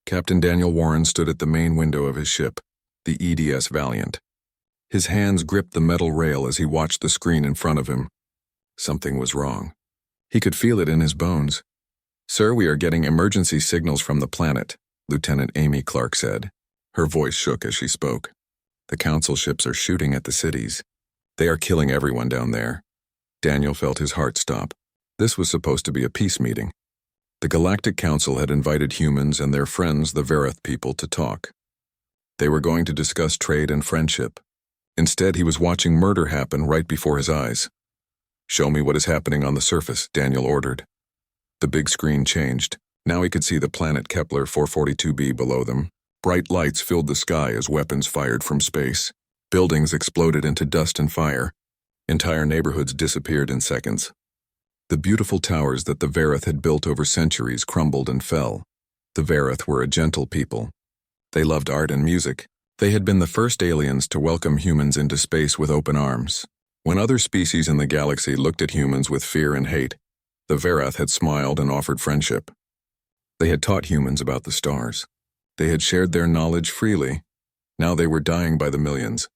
Captain Daniel Warren stood at the main window of his ship, the EDS Valiant. His hands gripped the metal rail as he watched the screen in front of him. Something was wrong. He could feel it in his bones. "Sir, we are getting emergency signals from the planet," Lieutenant Amy Clark said. Her voice shook as she spoke. "The Council ships are shooting at the cities. They are killing everyone down there." Daniel felt his heart stop. This was supposed to be a peace meeting. The Galactic Council had invited humans and their friends, the Verith people, to talk. They were going to discuss trade and friendship. Instead, he was watching murder happen right before his eyes. "Show me what is happening on the surface," Daniel ordered. The big screen changed. Now he could see the planet Kepler 442b below them. Bright lights filled the sky as weapons fired from space. Buildings exploded into dust and fire. Entire neighborhoods disappeared in seconds. The beautiful towers that the Verith had built over centuries crumbled and fell. The Verith were a gentle people. They loved art and music. They had been the first aliens to welcome humans into space with open arms. When other species in the galaxy looked at humans with fear and hate, the Verith had smiled and offered friendship. They had taught humans about the stars. They had shared their knowledge freely. Now they were dying by the millions.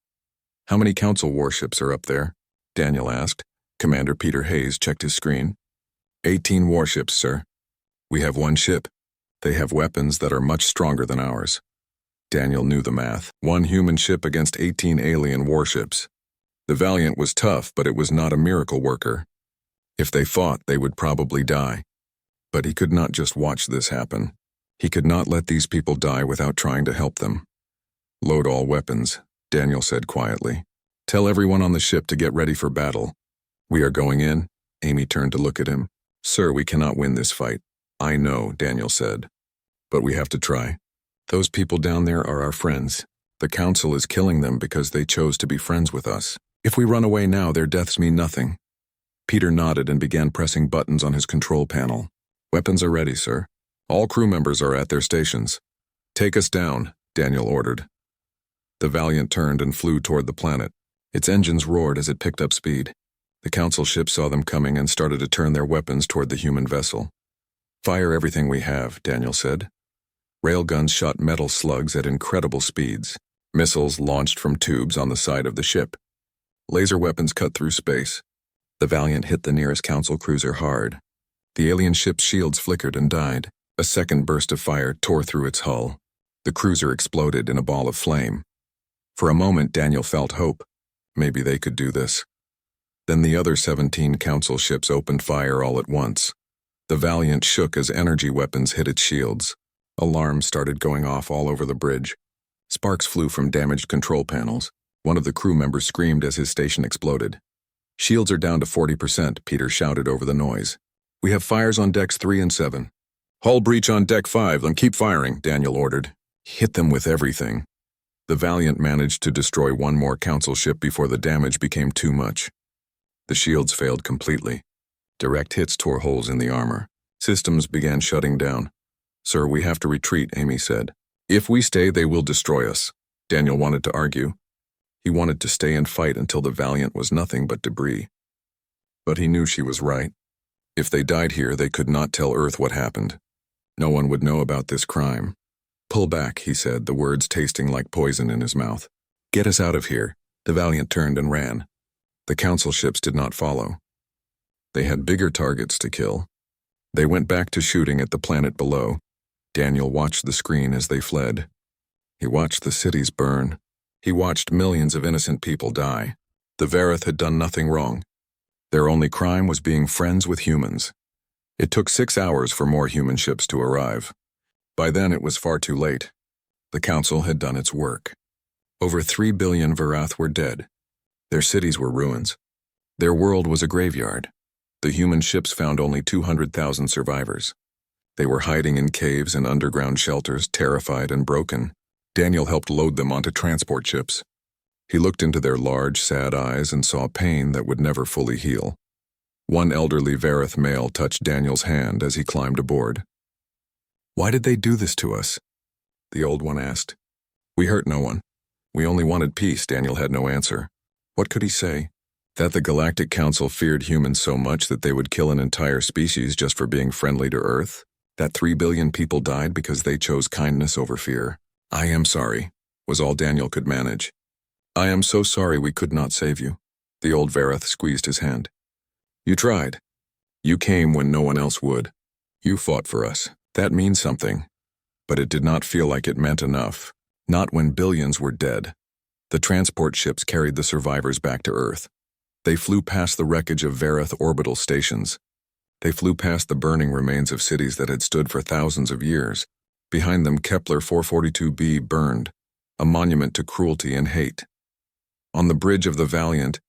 "How many Council warships are up there?" Daniel asked. Commander Peter Hayes checked his screen. 18 warships, sir. We have one ship. They have weapons that are much stronger than ours. Daniel knew the math. One human ship against 18 alien warships. The Valiant was tough, but it was not a miracle worker. If they fought, they would probably die. But he could not just watch this happen. He could not let these people die without trying to help them. "Load all weapons," Daniel said quietly. "Tell everyone on the ship to get ready for battle." "We are going in?" Amy turned to look at him. "Sir, we cannot win this fight." "I know," Daniel said. "But we have to try. Those people down there are our friends. The Council is killing them because they chose to be friends with us. If we run away now, their deaths mean nothing." Peter nodded and began pressing buttons on his control panel. "Weapons are ready, sir. All crew members are at their stations." "Take us down," Daniel ordered. The Valiant turned and flew toward the planet. Its engines roared as it picked up speed. The Council ship saw them coming and started to turn their weapons toward the human vessel. "Fire everything we have," Daniel said. Railguns shot metal slugs at incredible speeds. Missiles launched from tubes on the side of the ship. Laser weapons cut through space. The Valiant hit the nearest Council cruiser hard. The alien ship's shields flickered and died. A second burst of fire tore through its hull. The cruiser exploded in a ball of flame. For a moment, Daniel felt hope. Maybe they could do this. Then the other 17 Council ships opened fire all at once. The Valiant shook as energy weapons hit its shields. Alarms started going off all over the bridge. Sparks flew from damaged control panels. One of the crew members screamed as his station exploded. "Shields are down to 40%, Peter shouted over the noise. "We have fires on decks 3 and 7. "Hull breach on deck 5, then keep firing," Daniel ordered. "Hit them with everything." The Valiant managed to destroy one more Council ship before the damage became too much. The shields failed completely. Direct hits tore holes in the armor. Systems began shutting down. "Sir, we have to retreat," Amy said. "If we stay, they will destroy us." Daniel wanted to argue. He wanted to stay and fight until the Valiant was nothing but debris. But he knew she was right. If they died here, they could not tell Earth what happened. No one would know about this crime. "Pull back," he said, the words tasting like poison in his mouth. "Get us out of here." The Valiant turned and ran. The Council ships did not follow. They had bigger targets to kill. They went back to shooting at the planet below. Daniel watched the screen as they fled. He watched the cities burn. He watched millions of innocent people die. The Verith had done nothing wrong. Their only crime was being friends with humans. It took 6 hours for more human ships to arrive. By then it was far too late. The Council had done its work. Over 3 billion Verath were dead. Their cities were ruins. Their world was a graveyard. The human ships found only 200,000 survivors. They were hiding in caves and underground shelters, terrified and broken. Daniel helped load them onto transport ships. He looked into their large, sad eyes and saw pain that would never fully heal. One elderly Verith male touched Daniel's hand as he climbed aboard. "Why did they do this to us?" the old one asked. "We hurt no one. We only wanted peace," Daniel had no answer. What could he say? That the Galactic Council feared humans so much that they would kill an entire species just for being friendly to Earth? That 3 billion people died because they chose kindness over fear. I am sorry, was all Daniel could manage. I am so sorry we could not save you. The old Varath squeezed his hand. You tried. You came when no one else would. You fought for us. That means something. But it did not feel like it meant enough. Not when billions were dead. The transport ships carried the survivors back to Earth. They flew past the wreckage of Varath orbital stations. They flew past the burning remains of cities that had stood for thousands of years. Behind them, Kepler 442b burned, a monument to cruelty and hate. On the bridge of the Valiant,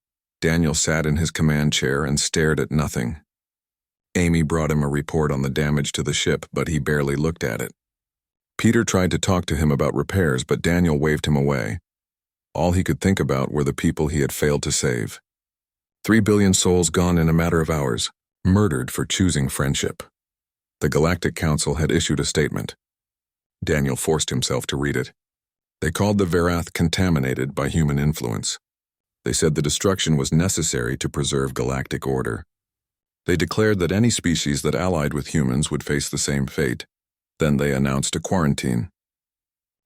Daniel sat in his command chair and stared at nothing. Amy brought him a report on the damage to the ship, but he barely looked at it. Peter tried to talk to him about repairs, but Daniel waved him away. All he could think about were the people he had failed to save. 3 billion souls gone in a matter of hours, murdered for choosing friendship. The Galactic Council had issued a statement. Daniel forced himself to read it. They called the Varath contaminated by human influence. They said the destruction was necessary to preserve galactic order. They declared that any species that allied with humans would face the same fate. Then they announced a quarantine.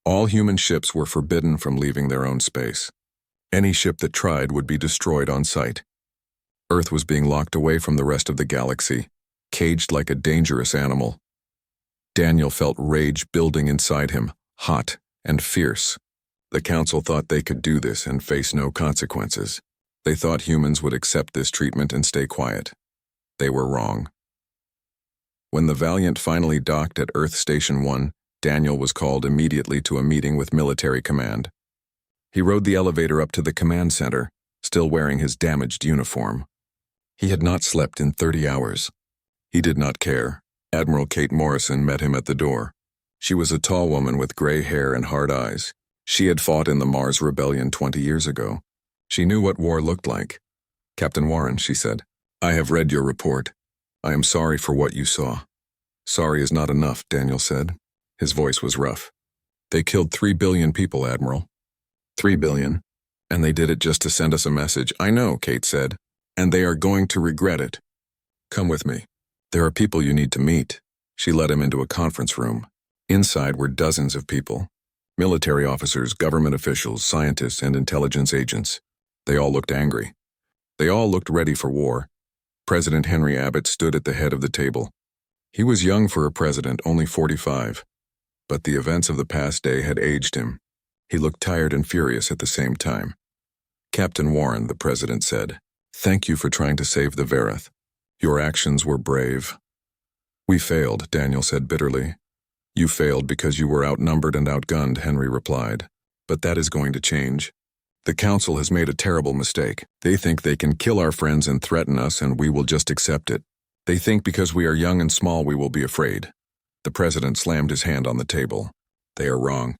All human ships were forbidden from leaving their own space. Any ship that tried would be destroyed on sight. Earth was being locked away from the rest of the galaxy, caged like a dangerous animal. Daniel felt rage building inside him, hot and fierce. The Council thought they could do this and face no consequences. They thought humans would accept this treatment and stay quiet. They were wrong. When the Valiant finally docked at Earth Station 1, Daniel was called immediately to a meeting with military command. He rode the elevator up to the command center, still wearing his damaged uniform. He had not slept in 30 hours. He did not care. Admiral Kate Morrison met him at the door. She was a tall woman with gray hair and hard eyes. She had fought in the Mars Rebellion 20 years ago. She knew what war looked like. Captain Warren, she said, I have read your report. I am sorry for what you saw. Sorry is not enough, Daniel said. His voice was rough. They killed 3 billion people, Admiral. 3 billion. And they did it just to send us a message. I know, Kate said. And they are going to regret it. Come with me. There are people you need to meet. She led him into a conference room. Inside were dozens of people. Military officers, government officials, scientists, and intelligence agents. They all looked angry. They all looked ready for war. President Henry Abbott stood at the head of the table. He was young for a president, only 45. But the events of the past day had aged him. He looked tired and furious at the same time. Captain Warren, the president said, Thank you for trying to save the Varath. Your actions were brave. We failed, Daniel said bitterly. You failed because you were outnumbered and outgunned, Henry replied. But that is going to change. The Council has made a terrible mistake. They think they can kill our friends and threaten us, and we will just accept it. They think because we are young and small we will be afraid. The president slammed his hand on the table. They are wrong.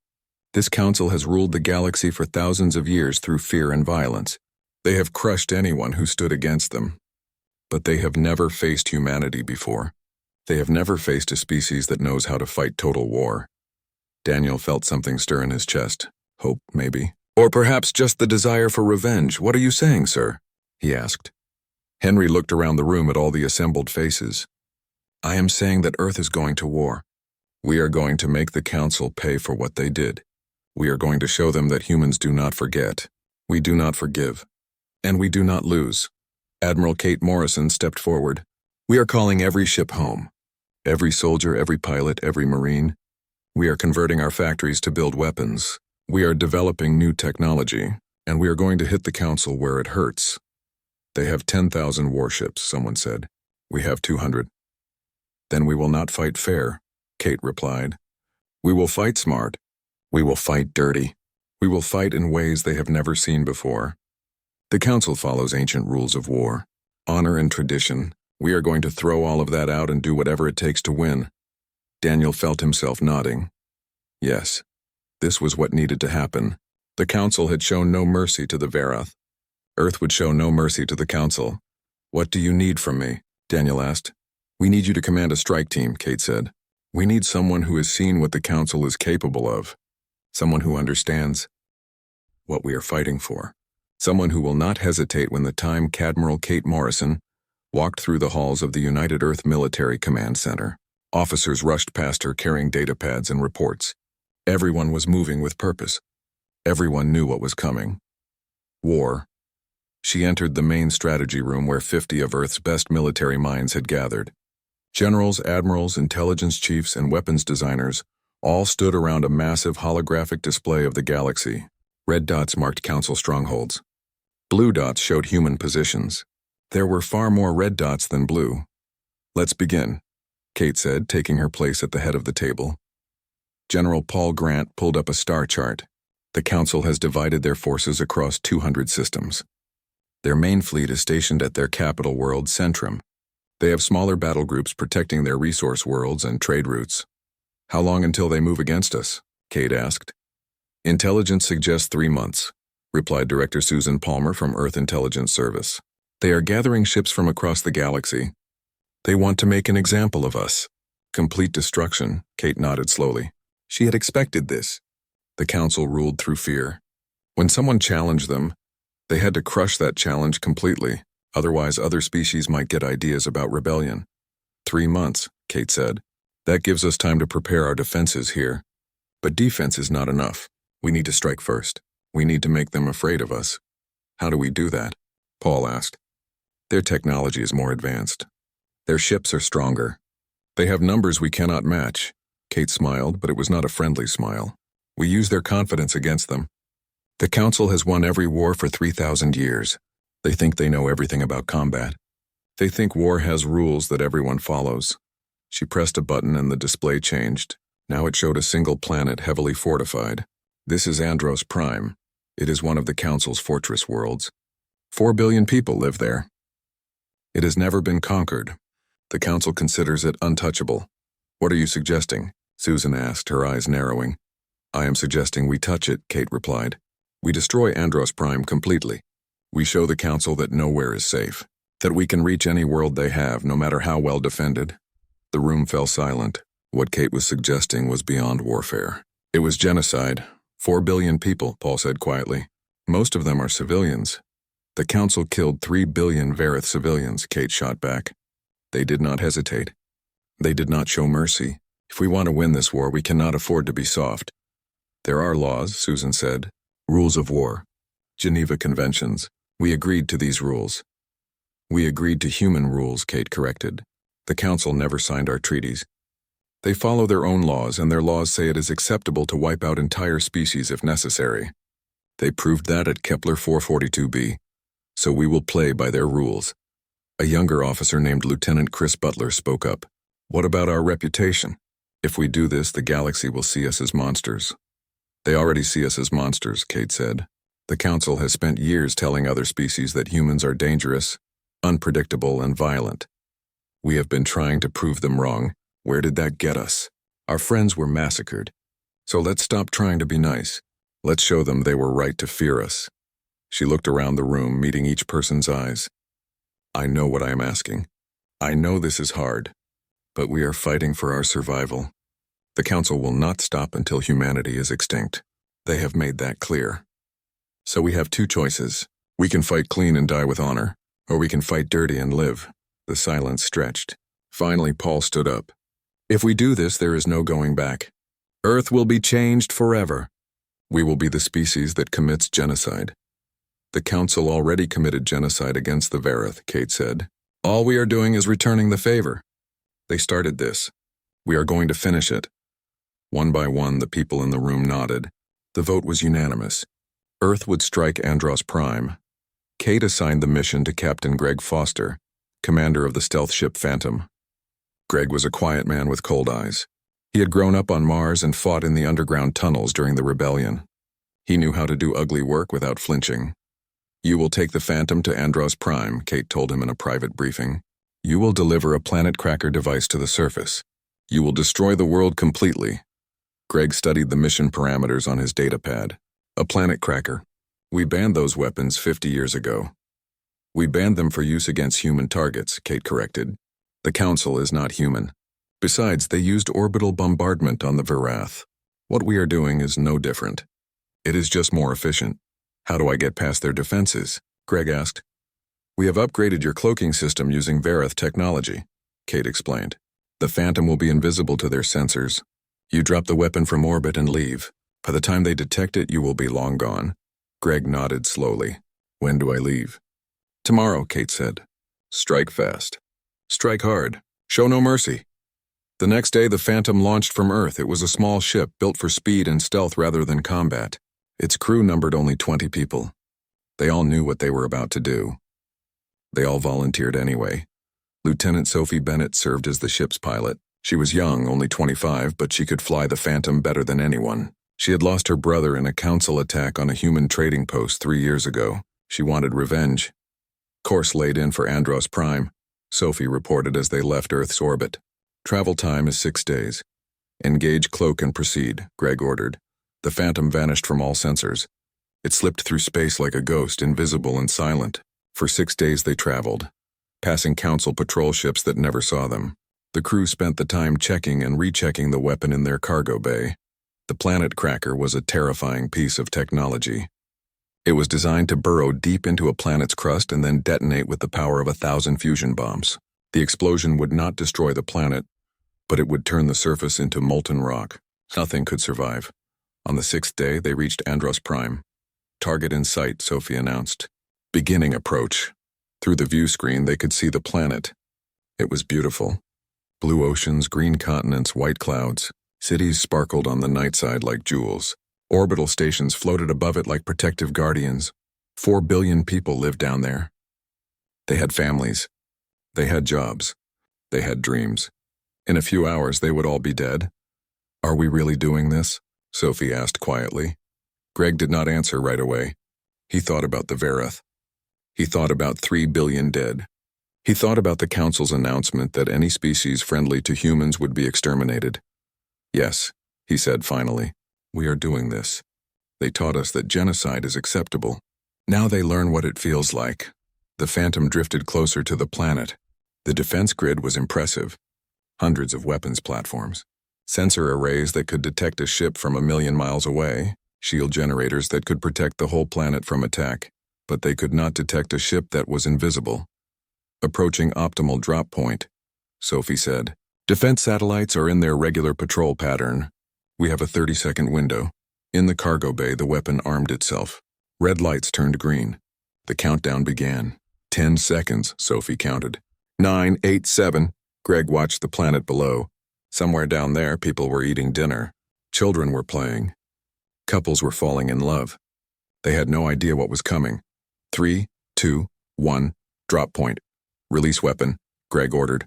This Council has ruled the galaxy for thousands of years through fear and violence. They have crushed anyone who stood against them. But they have never faced humanity before. They have never faced a species that knows how to fight total war. Daniel felt something stir in his chest. Hope, maybe. Or perhaps just the desire for revenge. What are you saying, sir? He asked. Henry looked around the room at all the assembled faces. I am saying that Earth is going to war. We are going to make the Council pay for what they did. We are going to show them that humans do not forget. We do not forgive. And we do not lose. Admiral Kate Morrison stepped forward. We are calling every ship home. Every soldier, every pilot, every Marine. We are converting our factories to build weapons. We are developing new technology, and we are going to hit the Council where it hurts. They have 10,000 warships, someone said. We have 200. Then we will not fight fair, Kate replied. We will fight smart. We will fight dirty. We will fight in ways they have never seen before. The Council follows ancient rules of war, honor and tradition. We are going to throw all of that out and do whatever it takes to win. Daniel felt himself nodding. Yes, this was what needed to happen. The Council had shown no mercy to the Varath. Earth would show no mercy to the Council. What do you need from me? Daniel asked. We need you to command a strike team, Kate said. We need someone who has seen what the Council is capable of. Someone who understands what we are fighting for. Someone who will not hesitate when the time Admiral Kate Morrison walked through the halls of the United Earth Military Command Center. Officers rushed past her carrying datapads and reports. Everyone was moving with purpose. Everyone knew what was coming. War. She entered the main strategy room where 50 of Earth's best military minds had gathered. Generals, admirals, intelligence chiefs, and weapons designers all stood around a massive holographic display of the galaxy. Red dots marked council strongholds. Blue dots showed human positions. There were far more red dots than blue. "Let's begin," Kate said, taking her place at the head of the table. General Paul Grant pulled up a star chart. The council has divided their forces across 200 systems. Their main fleet is stationed at their capital world, Centrum. They have smaller battle groups protecting their resource worlds and trade routes. "How long until they move against us?" Kate asked. "Intelligence suggests 3 months," replied Director Susan Palmer from Earth Intelligence Service. "They are gathering ships from across the galaxy. They want to make an example of us." "Complete destruction," Kate nodded slowly. She had expected this. The council ruled through fear. When someone challenged them, they had to crush that challenge completely, otherwise other species might get ideas about rebellion. 3 months, Kate said. "That gives us time to prepare our defenses here. But defense is not enough. We need to strike first. We need to make them afraid of us." "How do we do that?" Paul asked. "Their technology is more advanced. Their ships are stronger. They have numbers we cannot match." Kate smiled, but it was not a friendly smile. "We use their confidence against them. The Council has won every war for 3,000 years. They think they know everything about combat. They think war has rules that everyone follows." She pressed a button and the display changed. Now it showed a single planet heavily fortified. "This is Andros Prime. It is one of the Council's fortress worlds. 4 billion people live there. It has never been conquered. The Council considers it untouchable." "What are you suggesting?" Susan asked, her eyes narrowing. "I am suggesting we touch it," Kate replied. "We destroy Andros Prime completely. We show the Council that nowhere is safe, that we can reach any world they have, no matter how well defended." The room fell silent. What Kate was suggesting was beyond warfare. "It was genocide. 4 billion people," Paul said quietly. "Most of them are civilians." "The Council killed 3 billion Verith civilians," Kate shot back. They did not hesitate. They did not show mercy. "If we want to win this war, we cannot afford to be soft." "There are laws," Susan said. "Rules of war. Geneva Conventions. We agreed to these rules." "We agreed to human rules," Kate corrected. "The Council never signed our treaties. They follow their own laws, and their laws say it is acceptable to wipe out entire species if necessary. They proved that at Kepler 442b. So we will play by their rules." A younger officer named Lieutenant Chris Butler spoke up. "What about our reputation? If we do this, the galaxy will see us as monsters." "They already see us as monsters," Kate said. "The Council has spent years telling other species that humans are dangerous, unpredictable, and violent. We have been trying to prove them wrong. Where did that get us? Our friends were massacred. So let's stop trying to be nice. Let's show them they were right to fear us." She looked around the room, meeting each person's eyes. "I know what I am asking. I know this is hard. But we are fighting for our survival. The Council will not stop until humanity is extinct. They have made that clear. So we have 2 choices. We can fight clean and die with honor, or we can fight dirty and live." The silence stretched. Finally, Paul stood up. "If we do this, there is no going back. Earth will be changed forever. We will be the species that commits genocide." "The Council already committed genocide against the Verith," Kate said. "All we are doing is returning the favor. They started this. We are going to finish it." One by one, the people in the room nodded. The vote was unanimous. Earth would strike Andros Prime. Kate assigned the mission to Captain Greg Foster, commander of the stealth ship Phantom. Greg was a quiet man with cold eyes. He had grown up on Mars and fought in the underground tunnels during the rebellion. He knew how to do ugly work without flinching. "You will take the Phantom to Andros Prime," Kate told him in a private briefing. "You will deliver a planet cracker device to the surface. You will destroy the world completely." Greg studied the mission parameters on his datapad. "A planet cracker. We banned those weapons 50 years ago." "We banned them for use against human targets," Kate corrected. "The Council is not human. Besides, they used orbital bombardment on the Verath. What we are doing is no different. It is just more efficient." "How do I get past their defenses?" Greg asked. "We have upgraded your cloaking system using Verith technology," Kate explained. The Phantom will be invisible to their sensors. You drop the weapon from orbit and leave. By the time they detect it, you will be long gone. Greg nodded slowly. When do I leave? Tomorrow, Kate said. Strike fast. Strike hard. Show no mercy. The next day, the Phantom launched from Earth. It was a small ship built for speed and stealth rather than combat. Its crew numbered only 20 people. They all knew what they were about to do. They all volunteered anyway. Lieutenant Sophie Bennett served as the ship's pilot. She was young, only 25, but she could fly the Phantom better than anyone. She had lost her brother in a council attack on a human trading post 3 years ago. She wanted revenge. Course laid in for Andros Prime, Sophie reported as they left Earth's orbit. Travel time is 6 days. Engage cloak and proceed, Greg ordered. The Phantom vanished from all sensors. It slipped through space like a ghost, invisible and silent. For 6 days they traveled, passing council patrol ships that never saw them. The crew spent the time checking and rechecking the weapon in their cargo bay. The Planet Cracker was a terrifying piece of technology. It was designed to burrow deep into a planet's crust and then detonate with the power of 1,000 fusion bombs. The explosion would not destroy the planet, but it would turn the surface into molten rock. Nothing could survive. On the 6th day, they reached Andros Prime. Target in sight, Sophie announced. Beginning approach. Through the view screen, they could see the planet. It was beautiful. Blue oceans, green continents, white clouds. Cities sparkled on the night side like jewels. Orbital stations floated above it like protective guardians. 4 billion people lived down there. They had families. They had jobs. They had dreams. In a few hours, they would all be dead. Are we really doing this? Sophie asked quietly. Greg did not answer right away. He thought about the Verith. He thought about 3 billion dead. He thought about the Council's announcement that any species friendly to humans would be exterminated. Yes, he said finally. We are doing this. They taught us that genocide is acceptable. Now they learn what it feels like. The Phantom drifted closer to the planet. The defense grid was impressive. Hundreds of weapons platforms. Sensor arrays that could detect a ship from 1,000,000 miles away. Shield generators that could protect the whole planet from attack. But they could not detect a ship that was invisible. Approaching optimal drop point, Sophie said. Defense satellites are in their regular patrol pattern. We have a 30-second window. In the cargo bay, the weapon armed itself. Red lights turned green. The countdown began. 10 seconds, Sophie counted. 9, 8, 7. Greg watched the planet below. Somewhere down there, people were eating dinner. Children were playing. Couples were falling in love. They had no idea what was coming. 3, 2, 1, drop point. Release weapon, Greg ordered.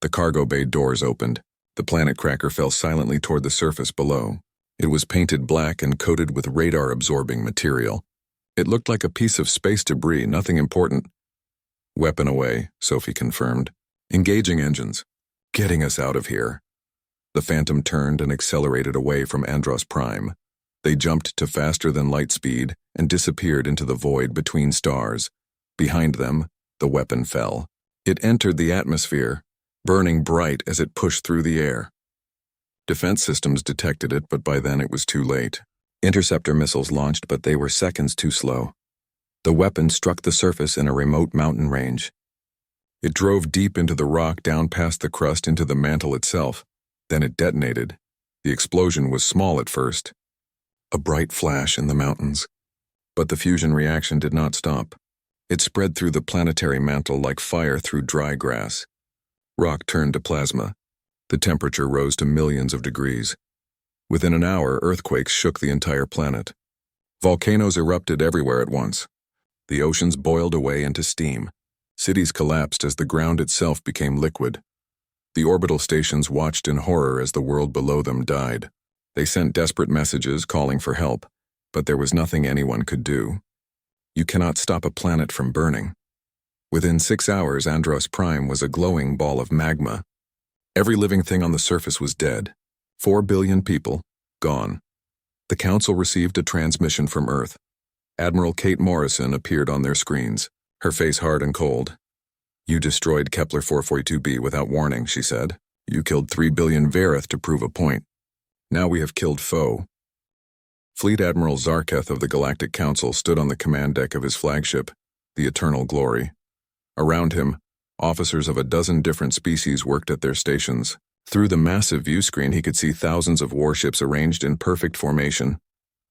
The cargo bay doors opened. The Planet Cracker fell silently toward the surface below. It was painted black and coated with radar-absorbing material. It looked like a piece of space debris, nothing important. Weapon away, Sophie confirmed. Engaging engines. Getting us out of here. The Phantom turned and accelerated away from Andros Prime. They jumped to faster than light speed and disappeared into the void between stars. Behind them, the weapon fell. It entered the atmosphere, burning bright as it pushed through the air. Defense systems detected it, but by then it was too late. Interceptor missiles launched, but they were seconds too slow. The weapon struck the surface in a remote mountain range. It drove deep into the rock, down past the crust into the mantle itself. Then it detonated. The explosion was small at first. A bright flash in the mountains. But the fusion reaction did not stop. It spread through the planetary mantle like fire through dry grass. Rock turned to plasma. The temperature rose to millions of degrees. Within an hour, earthquakes shook the entire planet. Volcanoes erupted everywhere at once. The oceans boiled away into steam. Cities collapsed as the ground itself became liquid. The orbital stations watched in horror as the world below them died. They sent desperate messages calling for help, but there was nothing anyone could do. You cannot stop a planet from burning. Within 6 hours, Andros Prime was a glowing ball of magma. Every living thing on the surface was dead. 4 billion people, gone. The Council received a transmission from Earth. Admiral Kate Morrison appeared on their screens, her face hard and cold. You destroyed Kepler 442b without warning, she said. You killed 3 billion Verith to prove a point. Now we have killed foe. Fleet Admiral Zarketh of the Galactic Council stood on the command deck of his flagship, the Eternal Glory. Around him, Officers of a dozen different species worked at their stations. Through the massive view screen, he could see thousands of warships arranged in perfect formation.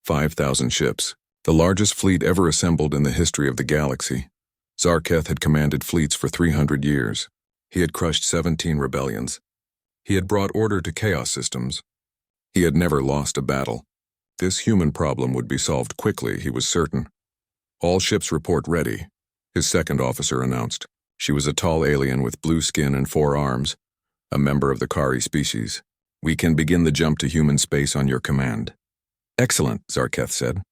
5,000 ships, the largest fleet ever assembled in the history of the galaxy. Zarketh had commanded fleets for 300 years. He had crushed 17 rebellions. He had brought order to chaos systems. He had never lost a battle. This human problem would be solved quickly, he was certain. All ships report ready, his second officer announced. She was a tall alien with blue skin and 4 arms, a member of the Kari species. We can begin the jump to human space on your command. Excellent, Zarketh said.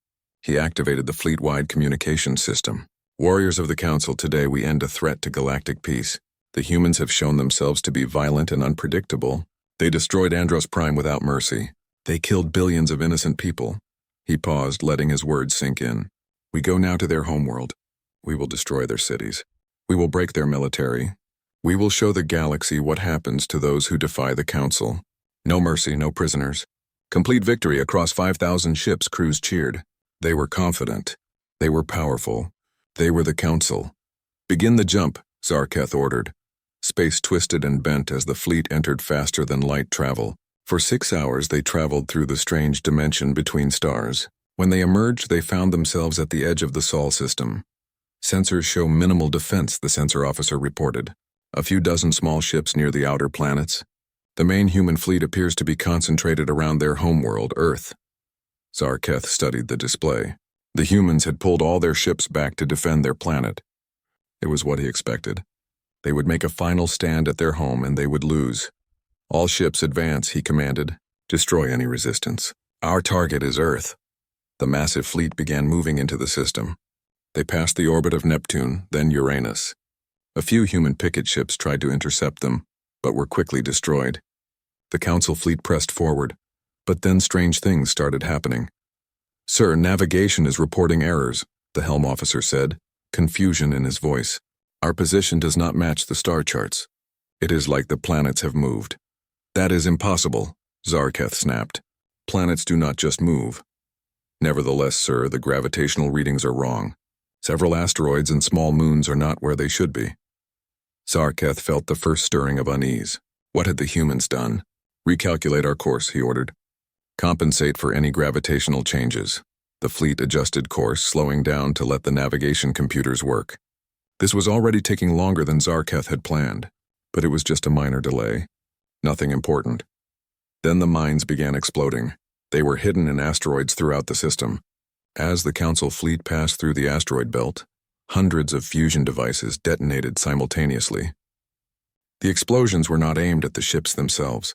He activated the fleet-wide communication system. Warriors of the Council, today we end a threat to galactic peace. The humans have shown themselves to be violent and unpredictable. They destroyed Andros Prime without mercy. They killed billions of innocent people. He paused, letting his words sink in. We go now to their homeworld. We will destroy their cities. We will break their military. We will show the galaxy what happens to those who defy the Council. No mercy, no prisoners. Complete victory across 5,000 ships, crews cheered. They were confident. They were powerful. They were the Council. Begin the jump, Zarketh ordered. Space twisted and bent as the fleet entered faster than light travel. For 6 hours they traveled through the strange dimension between stars. When they emerged, they found themselves at the edge of the Sol system. Sensors show minimal defense, the sensor officer reported. A few dozen small ships near the outer planets. The main human fleet appears to be concentrated around their homeworld, Earth. Zarketh studied the display. The humans had pulled all their ships back to defend their planet. It was what he expected. They would make a final stand at their home and they would lose. All ships advance, he commanded. Destroy any resistance. Our target is Earth. The massive fleet began moving into the system. They passed the orbit of Neptune, then Uranus. A few human picket ships tried to intercept them, but were quickly destroyed. The Council fleet pressed forward, but then strange things started happening. Sir, navigation is reporting errors, the helm officer said, confusion in his voice. Our position does not match the star charts. It is like the planets have moved. That is impossible, Zarketh snapped. Planets do not just move. Nevertheless, sir, the gravitational readings are wrong. Several asteroids and small moons are not where they should be. Zarketh felt the first stirring of unease. What had the humans done? Recalculate our course, he ordered. Compensate for any gravitational changes. The fleet adjusted course, slowing down to let the navigation computers work. This was already taking longer than Zarketh had planned, but it was just a minor delay. Nothing important. Then the mines began exploding. They were hidden in asteroids throughout the system. As the Council fleet passed through the asteroid belt, hundreds of fusion devices detonated simultaneously. The explosions were not aimed at the ships themselves.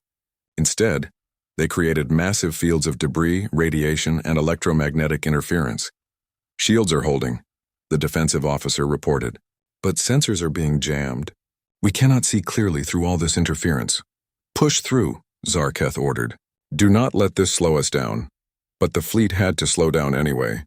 Instead, they created massive fields of debris, radiation, and electromagnetic interference. Shields are holding, the defensive officer reported, but sensors are being jammed. We cannot see clearly through all this interference. Push through, Zarketh ordered. Do not let this slow us down. But the fleet had to slow down anyway.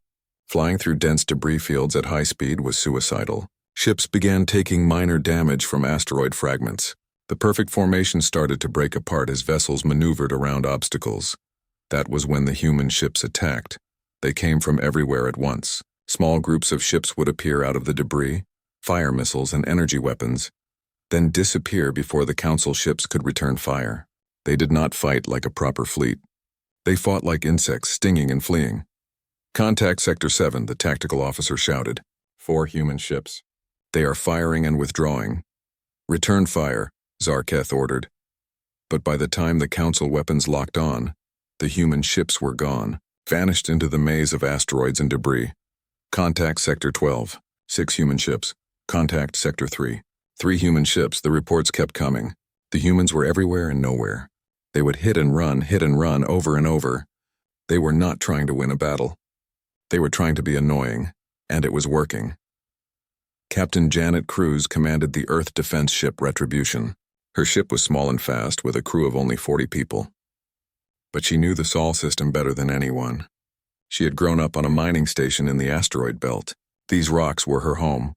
Flying through dense debris fields at high speed was suicidal. Ships began taking minor damage from asteroid fragments. The perfect formation started to break apart as vessels maneuvered around obstacles. That was when the human ships attacked. They came from everywhere at once. Small groups of ships would appear out of the debris, fire missiles and energy weapons, then disappear before the Council ships could return fire. They did not fight like a proper fleet. They fought like insects, stinging and fleeing. Contact Sector 7, the tactical officer shouted. 4 human ships. They are firing and withdrawing. Return fire, Zarketh ordered. But by the time the Council weapons locked on, the human ships were gone, vanished into the maze of asteroids and debris. Contact Sector 12, 6 human ships. Contact Sector 3. 3 human ships, the reports kept coming. The humans were everywhere and nowhere. They would hit and run over and over. They were not trying to win a battle. They were trying to be annoying, and it was working. Captain Janet Cruz commanded the Earth defense ship Retribution. Her ship was small and fast, with a crew of only 40 people. But she knew the Sol system better than anyone. She had grown up on a mining station in the asteroid belt. These rocks were her home.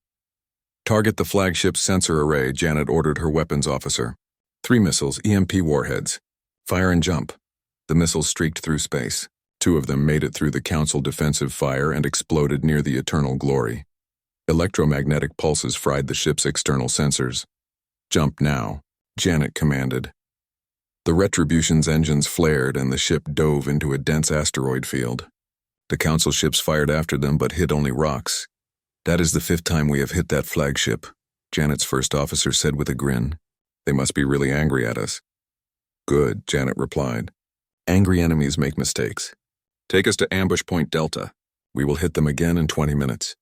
Target the flagship's sensor array, Janet ordered her weapons officer. 3 missiles, EMP warheads. Fire and jump. The missiles streaked through space. 2 of them made it through the Council defensive fire and exploded near the Eternal Glory. Electromagnetic pulses fried the ship's external sensors. Jump now, Janet commanded. The Retribution's engines flared and the ship dove into a dense asteroid field. The Council ships fired after them but hit only rocks. That is the 5th time we have hit that flagship, Janet's first officer said with a grin. They must be really angry at us. Good, Janet replied. Angry enemies make mistakes. Take us to Ambush Point Delta. We will hit them again in 20 minutes.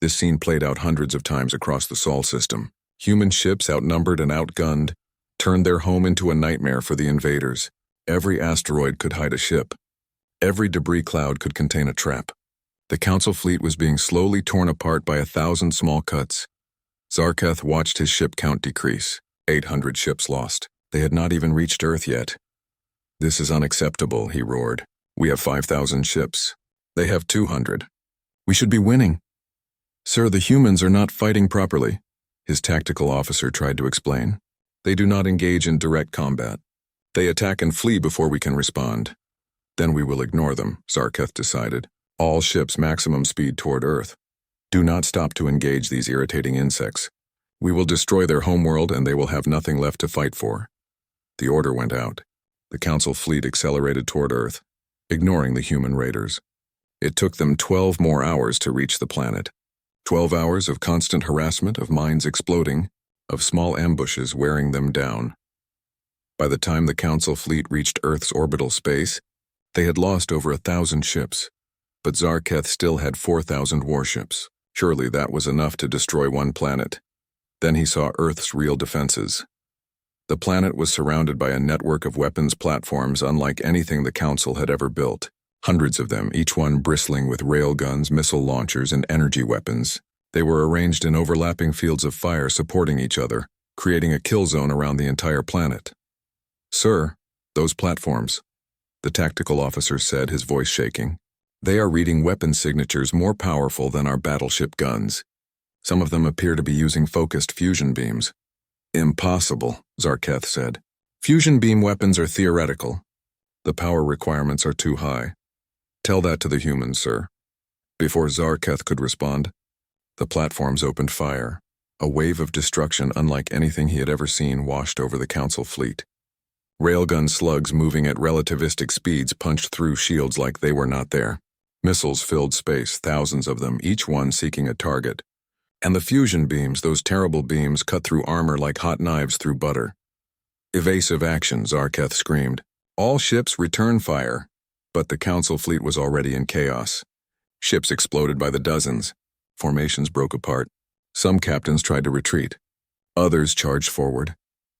This scene played out hundreds of times across the Sol system. Human ships, outnumbered and outgunned, turned their home into a nightmare for the invaders. Every asteroid could hide a ship. Every debris cloud could contain a trap. The Council fleet was being slowly torn apart by 1,000 small cuts. Zarketh watched his ship count decrease. 800 ships lost. They had not even reached Earth yet. This is unacceptable, he roared. We have 5,000 ships. They have 200. We should be winning. Sir, the humans are not fighting properly, his tactical officer tried to explain. They do not engage in direct combat. They attack and flee before we can respond. Then we will ignore them, Zarketh decided. All ships maximum speed toward Earth. Do not stop to engage these irritating insects. We will destroy their homeworld and they will have nothing left to fight for. The order went out. The Council fleet accelerated toward Earth, ignoring the human raiders. It took them 12 more hours to reach the planet. 12 hours of constant harassment, of mines exploding, of small ambushes wearing them down. By the time the Council fleet reached Earth's orbital space, they had lost over 1,000 ships, but Zarketh still had 4,000 warships. Surely that was enough to destroy one planet. Then he saw Earth's real defenses. The planet was surrounded by a network of weapons platforms unlike anything the Council had ever built. Hundreds of them, each one bristling with railguns, missile launchers, and energy weapons. They were arranged in overlapping fields of fire supporting each other, creating a kill zone around the entire planet. Sir, those platforms, the tactical officer said, his voice shaking. They are reading weapon signatures more powerful than our battleship guns. Some of them appear to be using focused fusion beams. Impossible, Zarketh said. Fusion beam weapons are theoretical. The power requirements are too high. Tell that to the humans, sir. Before Zarketh could respond, the platforms opened fire. A wave of destruction unlike anything he had ever seen washed over the Council fleet. Railgun slugs moving at relativistic speeds punched through shields like they were not there. Missiles filled space, thousands of them, each one seeking a target. And the fusion beams, those terrible beams, cut through armor like hot knives through butter. Evasive action, Zarketh screamed. All ships return fire. But the Council fleet was already in chaos. Ships exploded by the dozens. Formations broke apart. Some captains tried to retreat. Others charged forward,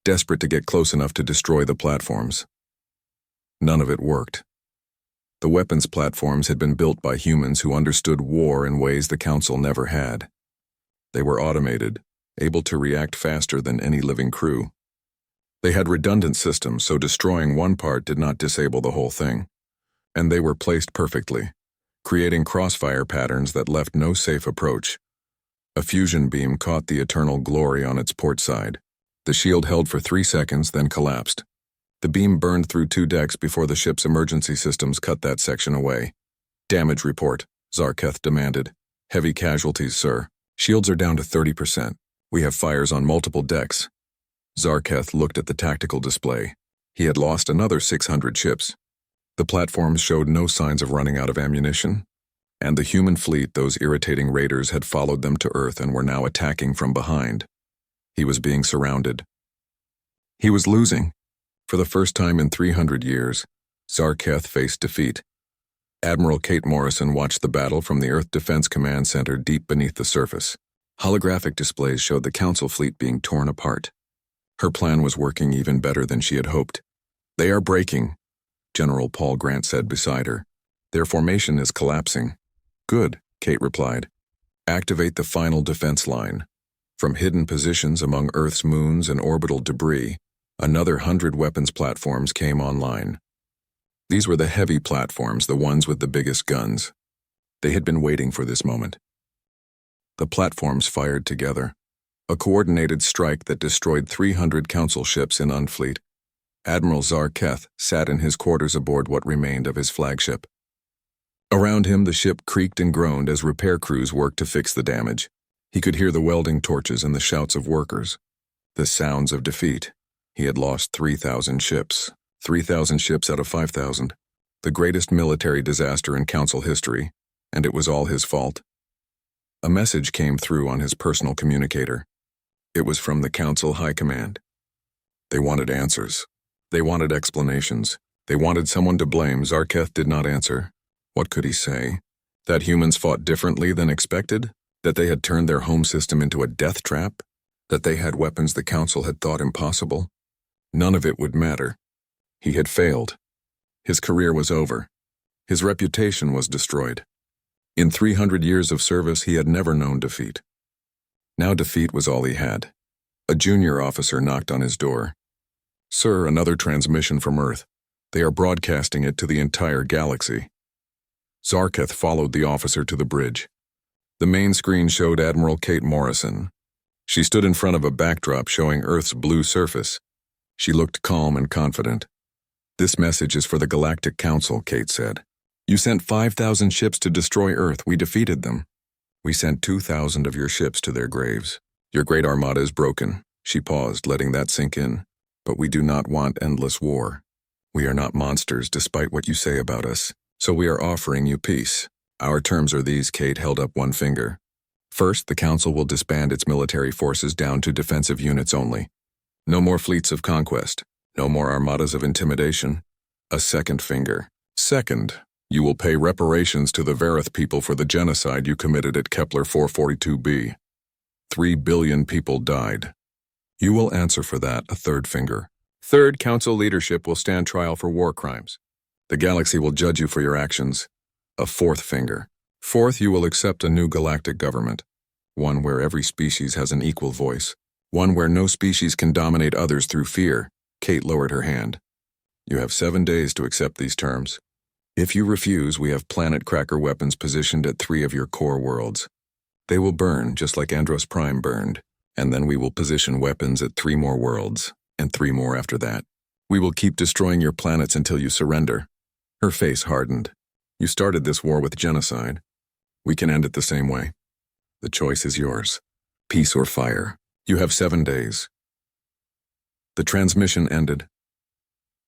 desperate to get close enough to destroy the platforms. None of it worked. The weapons platforms had been built by humans who understood war in ways the Council never had. They were automated, able to react faster than any living crew. They had redundant systems, so destroying one part did not disable the whole thing. And they were placed perfectly, creating crossfire patterns that left no safe approach. A fusion beam caught the Eternal Glory on its port side. The shield held for 3 seconds, then collapsed. The beam burned through 2 decks before the ship's emergency systems cut that section away. Damage report, Zarketh demanded. Heavy casualties, sir. Shields are down to 30%. We have fires on multiple decks. Zarketh looked at the tactical display. He had lost another 600 ships. The platforms showed no signs of running out of ammunition, and the human fleet, those irritating raiders, had followed them to Earth and were now attacking from behind. He was being surrounded. He was losing. For the first time in 300 years, Zarketh faced defeat. Admiral Kate Morrison watched the battle from the Earth Defense Command Center deep beneath the surface. Holographic displays showed the Council fleet being torn apart. Her plan was working even better than she had hoped. They are breaking, General Paul Grant said beside her. Their formation is collapsing. Good, Kate replied. Activate the final defense line. From hidden positions among Earth's moons and orbital debris, another 100 weapons platforms came online. These were the heavy platforms, the ones with the biggest guns. They had been waiting for this moment. The platforms fired together. A coordinated strike that destroyed 300 Council ships in Unfleet. Admiral Zarketh sat in his quarters aboard what remained of his flagship. Around him, the ship creaked and groaned as repair crews worked to fix the damage. He could hear the welding torches and the shouts of workers. The sounds of defeat. He had lost 3,000 ships. 3,000 ships out of 5,000. The greatest military disaster in Council history, and it was all his fault. A message came through on his personal communicator. It was from the Council High Command. They wanted answers. They wanted explanations. They wanted someone to blame. Zarketh did not answer. What could he say? That humans fought differently than expected? That they had turned their home system into a death trap? That they had weapons the Council had thought impossible? None of it would matter. He had failed. His career was over. His reputation was destroyed. In 300 years of service, he had never known defeat. Now defeat was all he had. A junior officer knocked on his door. "Sir, another transmission from Earth. They are broadcasting it to the entire galaxy." Zarketh followed the officer to the bridge. The main screen showed Admiral Kate Morrison. She stood in front of a backdrop showing Earth's blue surface. She looked calm and confident. "This message is for the Galactic Council," Kate said. "You sent 5,000 ships to destroy Earth. We defeated them. We sent 2,000 of your ships to their graves. Your great armada is broken." She paused, letting that sink in. "But we do not want endless war. We are not monsters, despite what you say about us. So we are offering you peace. Our terms are these." Kate held up one finger. "First, the Council will disband its military forces down to defensive units only. No more fleets of conquest. No more armadas of intimidation." A second finger. "Second, you will pay reparations to the Verith people for the genocide you committed at Kepler 442b. 3 billion people died. You will answer for that." A third finger. "Third, Council leadership will stand trial for war crimes. The galaxy will judge you for your actions." A fourth finger. "Fourth, you will accept a new galactic government. One where every species has an equal voice. One where no species can dominate others through fear." Kate lowered her hand. "You have 7 days to accept these terms. If you refuse, we have planet cracker weapons positioned at 3 of your core worlds. They will burn just like Andros Prime burned, and then we will position weapons at 3 more worlds, and 3 more after that. We will keep destroying your planets until you surrender." Her face hardened. "You started this war with genocide. We can end it the same way. The choice is yours. Peace or fire. You have 7 days." The transmission ended.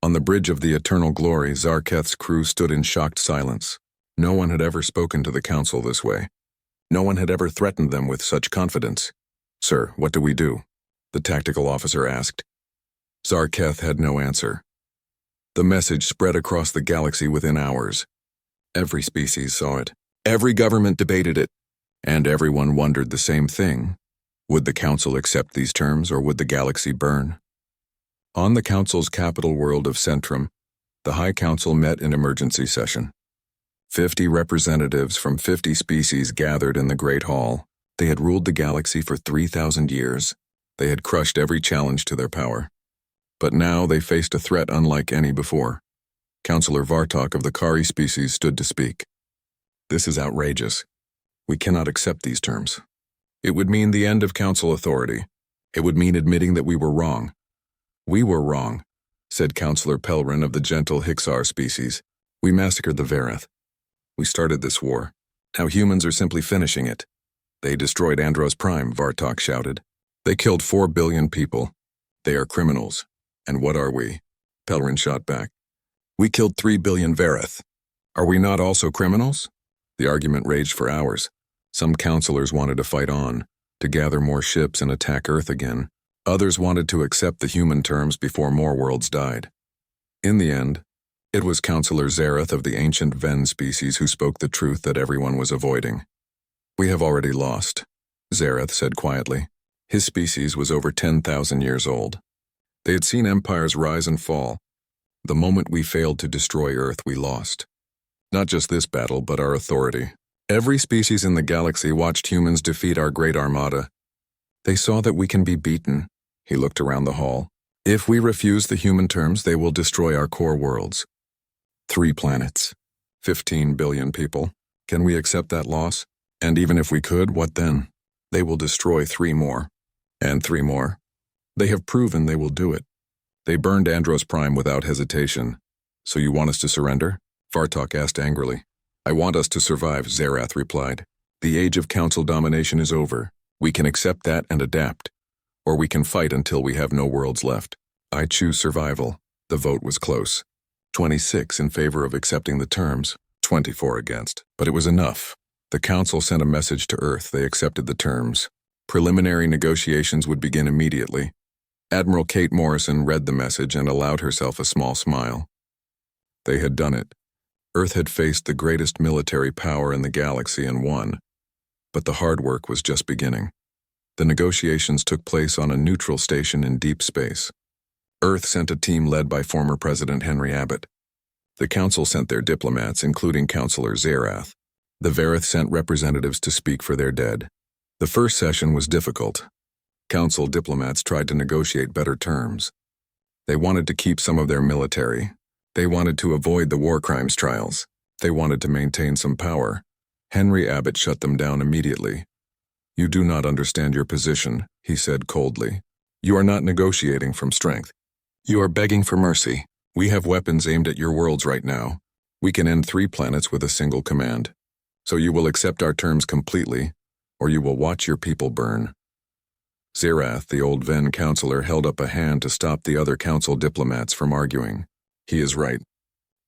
On the bridge of the Eternal Glory, Zarketh's crew stood in shocked silence. No one had ever spoken to the Council this way. No one had ever threatened them with such confidence. "Sir, what do we do?" the tactical officer asked. Zarketh had no answer. The message spread across the galaxy within hours. Every species saw it. Every government debated it. And everyone wondered the same thing. Would the Council accept these terms, or would the galaxy burn? On the Council's capital world of Centrum, the High Council met in emergency session. 50 representatives from 50 species gathered in the Great Hall. They had ruled the galaxy for 3,000 years. They had crushed every challenge to their power. But now they faced a threat unlike any before. Councillor Vartok of the Kari species stood to speak. "This is outrageous. We cannot accept these terms. It would mean the end of Council authority. It would mean admitting that we were wrong." "We were wrong," said Councillor Pelrin of the gentle Hixar species. "We massacred the Verith. We started this war. Now humans are simply finishing it." "They destroyed Andros Prime," Vartok shouted. "They killed 4 billion people. They are criminals. And what are we?" Pelrin shot back. "We killed 3 billion Verith. Are we not also criminals?" The argument raged for hours. Some councillors wanted to fight on, to gather more ships and attack Earth again. Others wanted to accept the human terms before more worlds died. In the end, it was Councillor Zareth of the ancient Ven species who spoke the truth that everyone was avoiding. "We have already lost," Zareth said quietly. His species was over 10,000 years old. They had seen empires rise and fall. The moment we failed to destroy Earth, we lost. Not just this battle, but our authority. Every species in the galaxy watched humans defeat our great armada. They saw that we can be beaten. He looked around the hall. If we refuse the human terms, they will destroy our core worlds. 3 planets. 15 billion people. Can we accept that loss? And even if we could, what then? They will destroy 3 more. And 3 more. They have proven they will do it. They burned Andros Prime without hesitation. So you want us to surrender? Vartok asked angrily. I want us to survive, Zarath replied. The age of council domination is over. We can accept that and adapt. or we can fight until we have no worlds left. I choose survival. The vote was close. 26 in favor of accepting the terms, 24 against. But it was enough. The Council sent a message to Earth they accepted the terms. Preliminary negotiations would begin immediately. Admiral Kate Morrison read the message and allowed herself a small smile. They had done it. Earth had faced the greatest military power in the galaxy and won. But the hard work was just beginning. The negotiations took place on a neutral station in deep space. Earth sent a team led by former President Henry Abbott. The Council sent their diplomats, including Counselor Zerath. The Verith sent representatives to speak for their dead. The first session was difficult. Council diplomats tried to negotiate better terms. They wanted to keep some of their military. They wanted to avoid the war crimes trials. They wanted to maintain some power. Henry Abbott shut them down immediately. "You do not understand your position," he said coldly. "You are not negotiating from strength. You are begging for mercy. We have weapons aimed at your worlds right now. We can end 3 planets with a single command. So you will accept our terms completely, or you will watch your people burn." Zerath, the old Ven counselor, held up a hand to stop the other council diplomats from arguing. "He is right.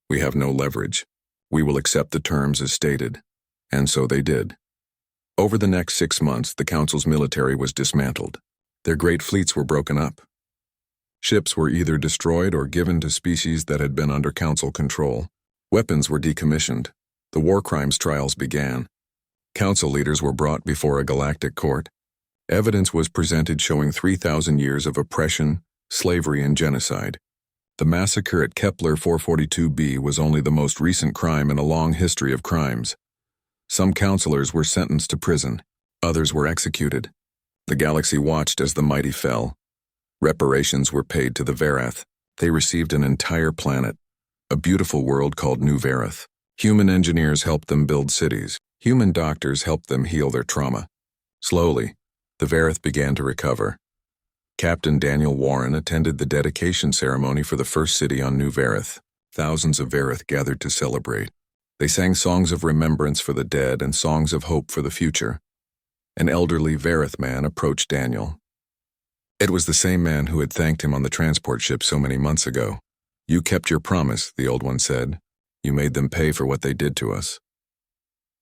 We have no leverage. We will accept the terms as stated." And so they did. Over the next 6 months, the council's military was dismantled. Their great fleets were broken up. Ships were either destroyed or given to species that had been under council control. Weapons were decommissioned. The war crimes trials began. Council leaders were brought before a galactic court. Evidence was presented showing 3,000 years of oppression, slavery, and genocide. The massacre at Kepler 442b was only the most recent crime in a long history of crimes. Some counselors were sentenced to prison. Others were executed. The galaxy watched as the mighty fell. Reparations were paid to the Verith. They received an entire planet, a beautiful world called New Verith. Human engineers helped them build cities. Human doctors helped them heal their trauma. Slowly, the Verith began to recover. Captain Daniel Warren attended the dedication ceremony for the first city on New Verith. Thousands of Verith gathered to celebrate. They sang songs of remembrance for the dead and songs of hope for the future. An elderly Verith man approached Daniel. It was the same man who had thanked him on the transport ship so many months ago. "You kept your promise," the old one said. "You made them pay for what they did to us."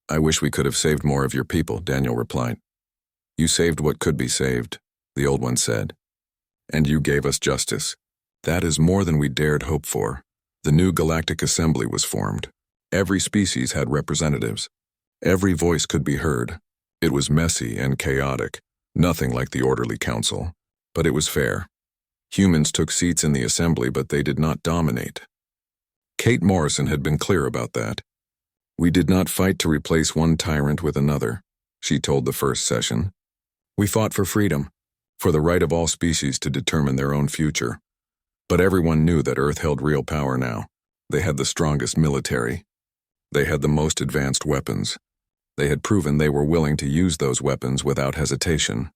"I wish we could have saved more of your people," Daniel replied. "You saved what could be saved," the old one said. "And you gave us justice. That is more than we dared hope for." The new Galactic Assembly was formed. Every species had representatives. Every voice could be heard. It was messy and chaotic, nothing like the orderly council. But it was fair. Humans took seats in the assembly, but they did not dominate. Kate Morrison had been clear about that. "We did not fight to replace one tyrant with another," she told the first session. "We fought for freedom, for the right of all species to determine their own future." But everyone knew that Earth held real power now. They had the strongest military. They had the most advanced weapons. They had proven they were willing to use those weapons without hesitation.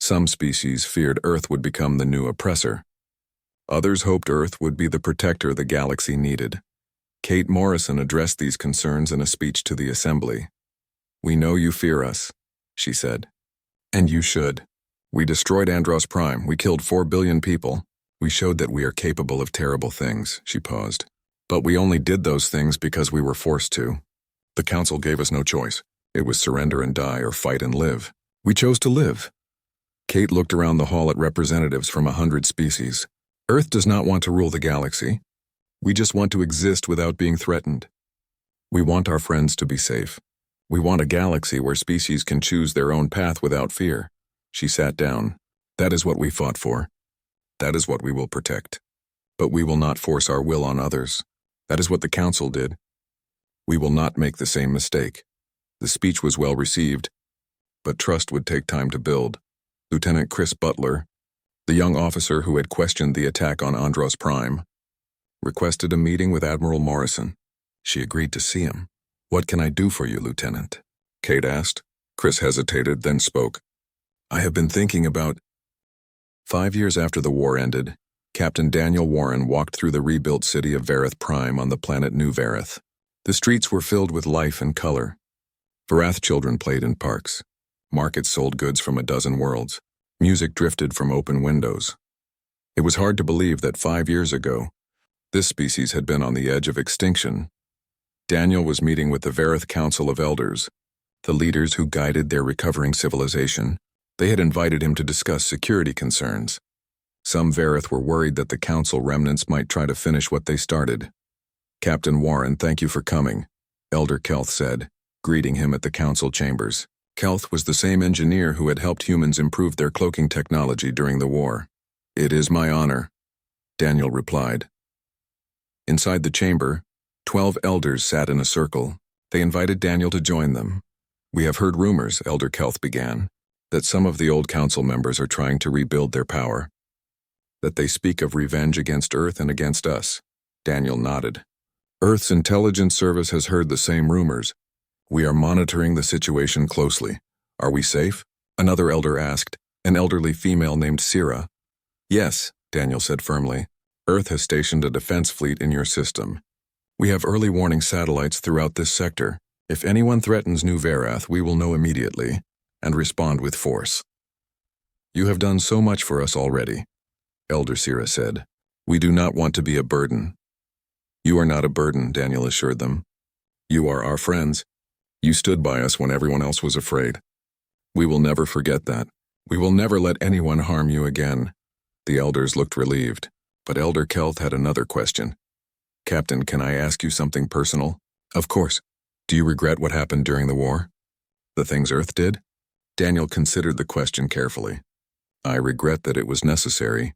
Some species feared Earth would become the new oppressor. Others hoped Earth would be the protector the galaxy needed. Kate Morrison addressed these concerns in a speech to the assembly. "We know you fear us," she said. "And you should. We destroyed Andros Prime. We killed 4 billion people. We showed that we are capable of terrible things," she paused. "But we only did those things because we were forced to. The council gave us no choice. It was surrender and die or fight and live. We chose to live." Kate looked around the hall at representatives from 100 species. "Earth does not want to rule the galaxy. We just want to exist without being threatened. We want our friends to be safe. We want a galaxy where species can choose their own path without fear." She sat down. "That is what we fought for. That is what we will protect. But we will not force our will on others. That is what the council did. We will not make the same mistake." The speech was well received, but trust would take time to build. Lieutenant Chris Butler, the young officer who had questioned the attack on Andros Prime, requested a meeting with Admiral Morrison. She agreed to see him. "What can I do for you, Lieutenant?" Kate asked. Chris hesitated, then spoke. "I have been thinking about—" 5 years after the war ended, Captain Daniel Warren walked through the rebuilt city of Verith Prime on the planet New Verith. The streets were filled with life and color. Verath children played in parks. Markets sold goods from a dozen worlds. Music drifted from open windows. It was hard to believe that 5 years ago, this species had been on the edge of extinction. Daniel was meeting with the Vareth Council of Elders, the leaders who guided their recovering civilization. They had invited him to discuss security concerns. Some Vareth were worried that the council remnants might try to finish what they started. "Captain Warren, thank you for coming," Elder Kelth said, greeting him at the council chambers. Kelth was the same engineer who had helped humans improve their cloaking technology during the war. "It is my honor," Daniel replied. Inside the chamber, 12 elders sat in a circle. They invited Daniel to join them. "We have heard rumors," Elder Kelth began, "that some of the old council members are trying to rebuild their power. That they speak of revenge against Earth and against us." Daniel nodded. "Earth's intelligence service has heard the same rumors. We are monitoring the situation closely. Are we safe?" Another elder asked, an elderly female named Sira. "Yes," Daniel said firmly. "Earth has stationed a defense fleet in your system. We have early warning satellites throughout this sector. If anyone threatens New Varath, we will know immediately and respond with force." "You have done so much for us already," Elder Sira said. "We do not want to be a burden." "You are not a burden," Daniel assured them. "You are our friends. You stood by us when everyone else was afraid. We will never forget that. We will never let anyone harm you again." The elders looked relieved, but Elder Kelth had another question. "Captain, can I ask you something personal?" "Of course. Do you regret what happened during the war? The things Earth did?" Daniel considered the question carefully. "I regret that it was necessary.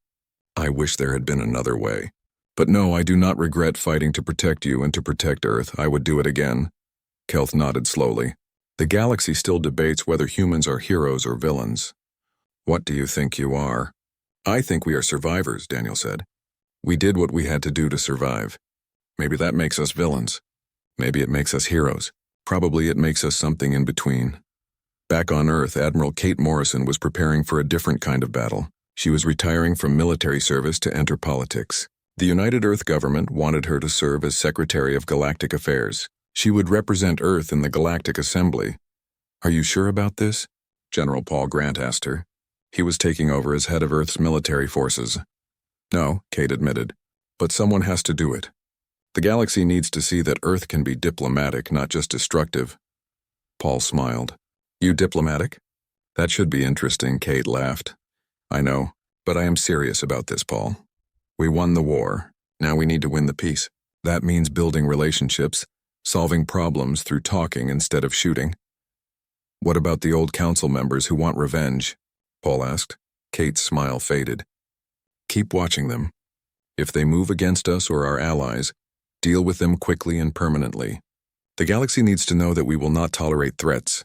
I wish there had been another way. But no, I do not regret fighting to protect you and to protect Earth. I would do it again." Kelth nodded slowly. "The galaxy still debates whether humans are heroes or villains. What do you think you are?" "I think we are survivors," Daniel said. "We did what we had to do to survive. Maybe that makes us villains. Maybe it makes us heroes. Probably it makes us something in between." Back on Earth, Admiral Kate Morrison was preparing for a different kind of battle. She was retiring from military service to enter politics. The United Earth government wanted her to serve as Secretary of Galactic Affairs. She would represent Earth in the Galactic Assembly. "Are you sure about this?" General Paul Grant asked her. He was taking over as head of Earth's military forces. "No," Kate admitted, "but someone has to do it. The galaxy needs to see that Earth can be diplomatic, not just destructive." Paul smiled. "You diplomatic? That should be interesting," Kate laughed. "I know, but I am serious about this, Paul. We won the war. Now we need to win the peace. That means building relationships, solving problems through talking instead of shooting." "What about the old council members who want revenge?" Paul asked. Kate's smile faded. "Keep watching them. If they move against us or our allies, deal with them quickly and permanently. The galaxy needs to know that we will not tolerate threats."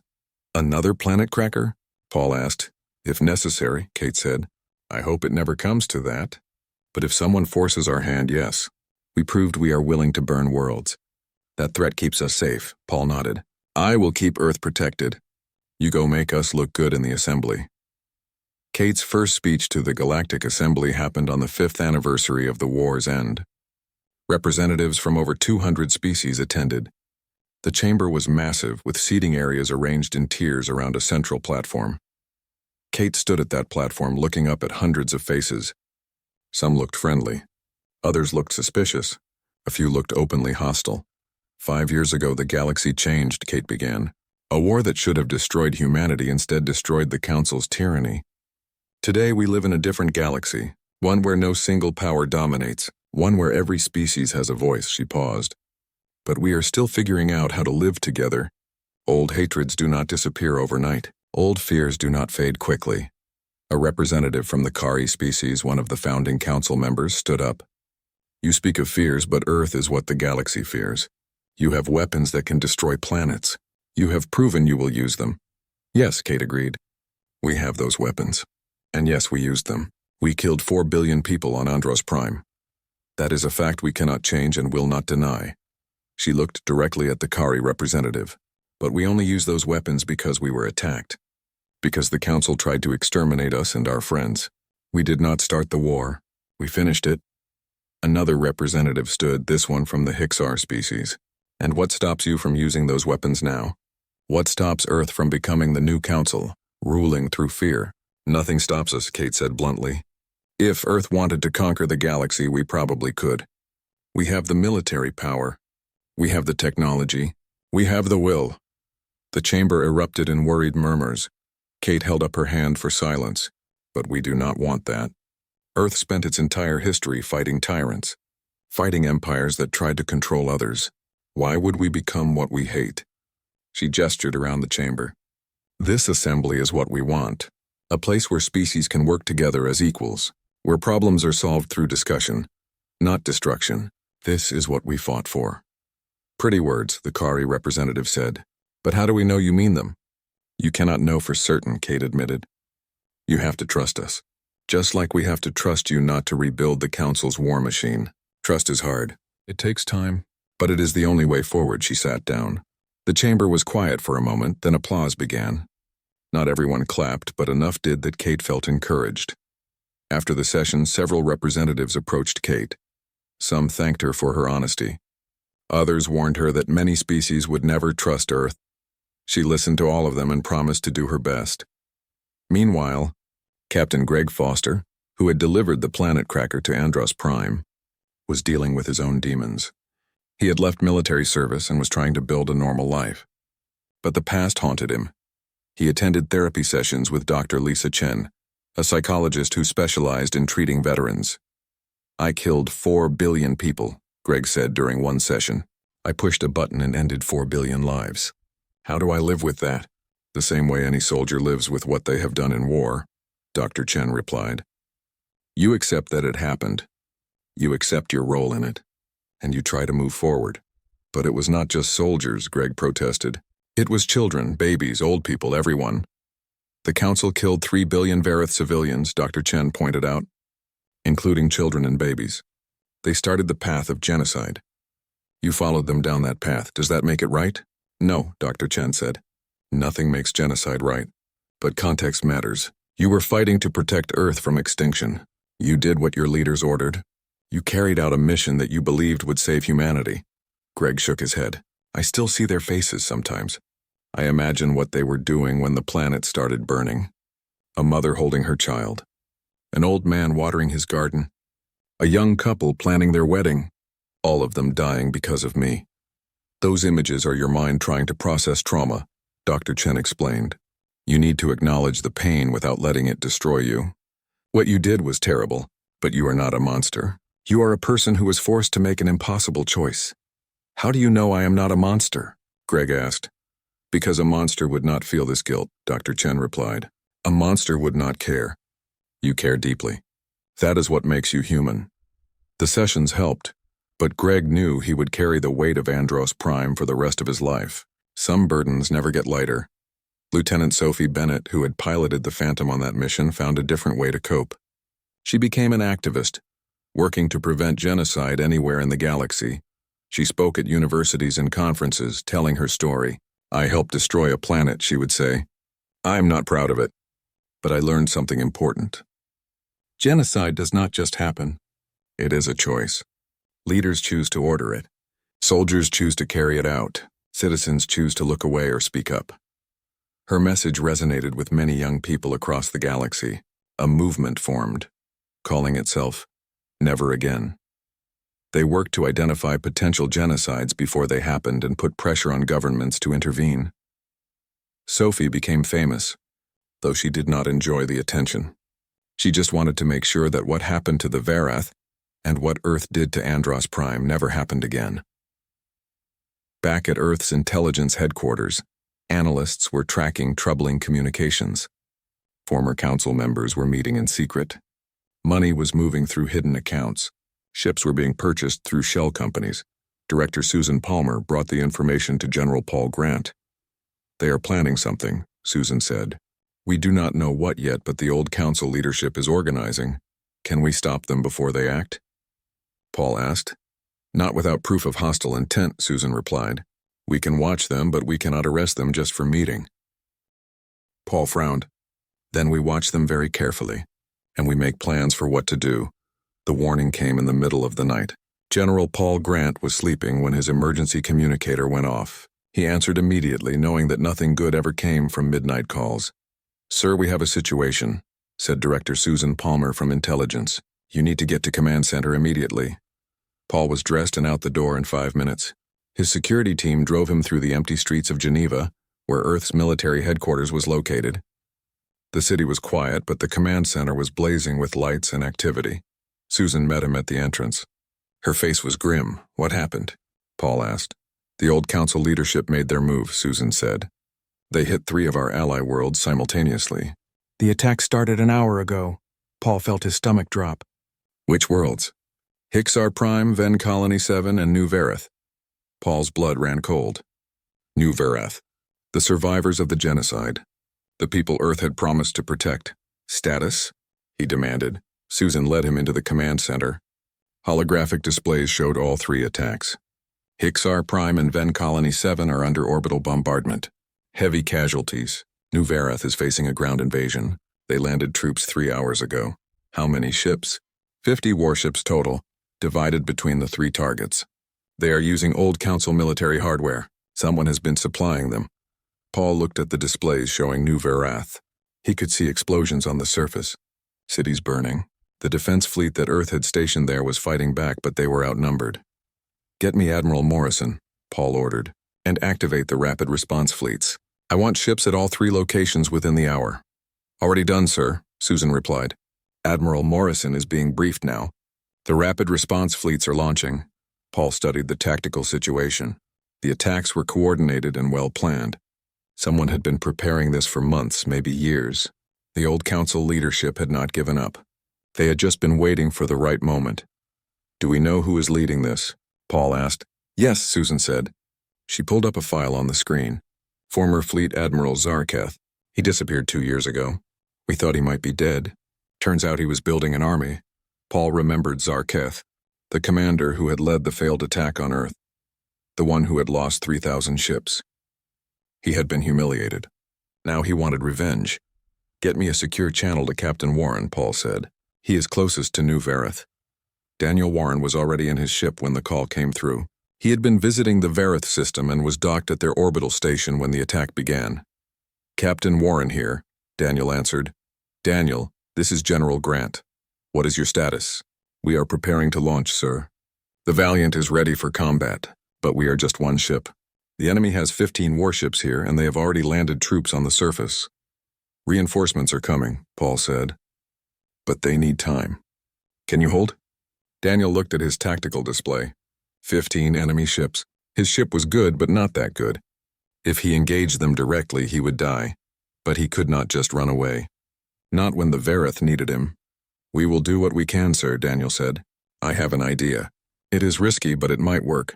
"Another planet cracker?" Paul asked. "If necessary," Kate said. "I hope it never comes to that. But if someone forces our hand, yes. We proved we are willing to burn worlds. That threat keeps us safe," Paul nodded. "I will keep Earth protected. You go make us look good in the Assembly." Kate's first speech to the Galactic Assembly happened on the 5th anniversary of the war's end. Representatives from over 200 species attended. The chamber was massive, with seating areas arranged in tiers around a central platform. Kate stood at that platform looking up at hundreds of faces. Some looked friendly. Others looked suspicious. A few looked openly hostile. 5 years ago, the galaxy changed," Kate began. "A war that should have destroyed humanity instead destroyed the Council's tyranny. Today we live in a different galaxy, one where no single power dominates, one where every species has a voice." She paused. "But we are still figuring out how to live together. Old hatreds do not disappear overnight. Old fears do not fade quickly." A representative from the Kari species, one of the founding council members, stood up. "You speak of fears, but Earth is what the galaxy fears. You have weapons that can destroy planets. You have proven you will use them." "Yes," Kate agreed. "We have those weapons. And yes, we used them. We killed 4 billion people on Andros Prime. That is a fact we cannot change and will not deny." She looked directly at the Kari representative. "But we only used those weapons because we were attacked. Because the Council tried to exterminate us and our friends. We did not start the war. We finished it." Another representative stood, this one from the Hixar species. "And what stops you from using those weapons now? What stops Earth from becoming the new Council, ruling through fear?" Nothing stops us, Kate said bluntly. If Earth wanted to conquer the galaxy, we probably could. We have the military power. We have the technology. We have the will. The chamber erupted in worried murmurs. Kate held up her hand for silence. But we do not want that. Earth spent its entire history fighting tyrants, fighting empires that tried to control others. Why would we become what we hate? She gestured around the chamber. This assembly is what we want. A place where species can work together as equals, where problems are solved through discussion, not destruction. This is what we fought for. Pretty words, the Kari representative said. But how do we know you mean them? You cannot know for certain, Kate admitted. You have to trust us. Just like we have to trust you not to rebuild the Council's war machine. Trust is hard. It takes time. But it is the only way forward. She sat down. The chamber was quiet for a moment, then applause began. Not everyone clapped, but enough did that Kate felt encouraged. After the session, several representatives approached Kate. Some thanked her for her honesty. Others warned her that many species would never trust Earth. She listened to all of them and promised to do her best. Meanwhile, Captain Greg Foster, who had delivered the planet cracker to Andros Prime, was dealing with his own demons. He had left military service and was trying to build a normal life. But the past haunted him. He attended therapy sessions with Dr. Lisa Chen, a psychologist who specialized in treating veterans. I killed 4 billion people, Greg said during one session. I pushed a button and ended 4 billion lives. How do I live with that? The same way any soldier lives with what they have done in war, Dr. Chen replied. You accept that it happened. You accept your role in it. And you try to move forward. But it was not just soldiers, Greg protested. It was children, babies, old people, everyone. The Council killed 3 billion Vareth civilians, Dr. Chen pointed out, including children and babies. They started the path of genocide. You followed them down that path. Does that make it right? No, Dr. Chen said. Nothing makes genocide right. But context matters. You were fighting to protect Earth from extinction. You did what your leaders ordered. You carried out a mission that you believed would save humanity. Greg shook his head. I still see their faces sometimes. I imagine what they were doing when the planet started burning. A mother holding her child. An old man watering his garden. A young couple planning their wedding. All of them dying because of me. Those images are your mind trying to process trauma, Dr. Chen explained. You need to acknowledge the pain without letting it destroy you. What you did was terrible, but you are not a monster. You are a person who was forced to make an impossible choice. How do you know I am not a monster? Greg asked. Because a monster would not feel this guilt, Dr. Chen replied. A monster would not care. You care deeply. That is what makes you human. The sessions helped, but Greg knew he would carry the weight of Andros Prime for the rest of his life. Some burdens never get lighter. Lieutenant Sophie Bennett, who had piloted the Phantom on that mission, found a different way to cope. She became an activist, working to prevent genocide anywhere in the galaxy. She spoke at universities and conferences, telling her story. I helped destroy a planet, she would say. I'm not proud of it, but I learned something important. Genocide does not just happen. It is a choice. Leaders choose to order it. Soldiers choose to carry it out. Citizens choose to look away or speak up. Her message resonated with many young people across the galaxy. A movement formed, calling itself Never Again. They worked to identify potential genocides before they happened and put pressure on governments to intervene. Sophie became famous, though she did not enjoy the attention. She just wanted to make sure that what happened to the Varath and what Earth did to Andros Prime never happened again. Back at Earth's intelligence headquarters, analysts were tracking troubling communications. Former council members were meeting in secret. Money was moving through hidden accounts. Ships were being purchased through shell companies. Director Susan Palmer brought the information to General Paul Grant. They are planning something, Susan said. We do not know what yet, but the old council leadership is organizing. Can we stop them before they act? Paul asked. Not without proof of hostile intent, Susan replied. We can watch them, but we cannot arrest them just for meeting. Paul frowned. Then we watch them very carefully, and we make plans for what to do. The warning came in the middle of the night. General Paul Grant was sleeping when his emergency communicator went off. He answered immediately, knowing that nothing good ever came from midnight calls. Sir, we have a situation. said Director Susan Palmer from Intelligence. "You need to get to Command Center immediately." Paul was dressed and out the door in 5 minutes. His security team drove him through the empty streets of Geneva, where Earth's military headquarters was located. The city was quiet, but the command center was blazing with lights and activity. Susan met him at the entrance. Her face was grim. "What happened?" Paul asked. "The old council leadership made their move," Susan said. "They hit 3 of our ally worlds simultaneously." "The attack started an hour ago." Paul felt his stomach drop. "Which worlds?" "Hixar Prime, Ven Colony 7, and New Verith." Paul's blood ran cold. New Verith. The survivors of the genocide. The people Earth had promised to protect. "Status?" he demanded. Susan led him into the command center. Holographic displays showed all 3 attacks. Hixar Prime and Ven Colony 7 are under orbital bombardment. Heavy casualties. New Verith is facing a ground invasion. They landed troops 3 hours ago. How many ships? 50 warships total, divided between the 3 targets. They are using old council military hardware. Someone has been supplying them. Paul looked at the displays showing New Verith. He could see explosions on the surface. Cities burning. The defense fleet that Earth had stationed there was fighting back, but they were outnumbered. "Get me Admiral Morrison," Paul ordered, "and activate the rapid response fleets. I want ships at all 3 locations within the hour." "Already done, sir," Susan replied. "Admiral Morrison is being briefed now. The rapid response fleets are launching." Paul studied the tactical situation. The attacks were coordinated and well planned. Someone had been preparing this for months, maybe years. The old council leadership had not given up. They had just been waiting for the right moment. "Do we know who is leading this?" Paul asked. "Yes," Susan said. She pulled up a file on the screen. "Former Fleet Admiral Zarketh. He disappeared 2 years ago. We thought he might be dead. Turns out he was building an army." Paul remembered Zarketh, the commander who had led the failed attack on Earth, the one who had lost 3,000 ships. He had been humiliated. Now he wanted revenge. "Get me a secure channel to Captain Warren," Paul said. "He is closest to New Verith." Daniel Warren was already in his ship when the call came through. He had been visiting the Verith system and was docked at their orbital station when the attack began. "Captain Warren here," Daniel answered. "Daniel, this is General Grant. What is your status?" "We are preparing to launch, sir. The Valiant is ready for combat, but we are just 1 ship. The enemy has 15 warships here, and they have already landed troops on the surface." "Reinforcements are coming," Paul said. "But they need time. Can you hold?" Daniel looked at his tactical display. 15 enemy ships. His ship was good, but not that good. If he engaged them directly, he would die. But he could not just run away. Not when the Verith needed him. "We will do what we can, sir," Daniel said. "I have an idea. It is risky, but it might work."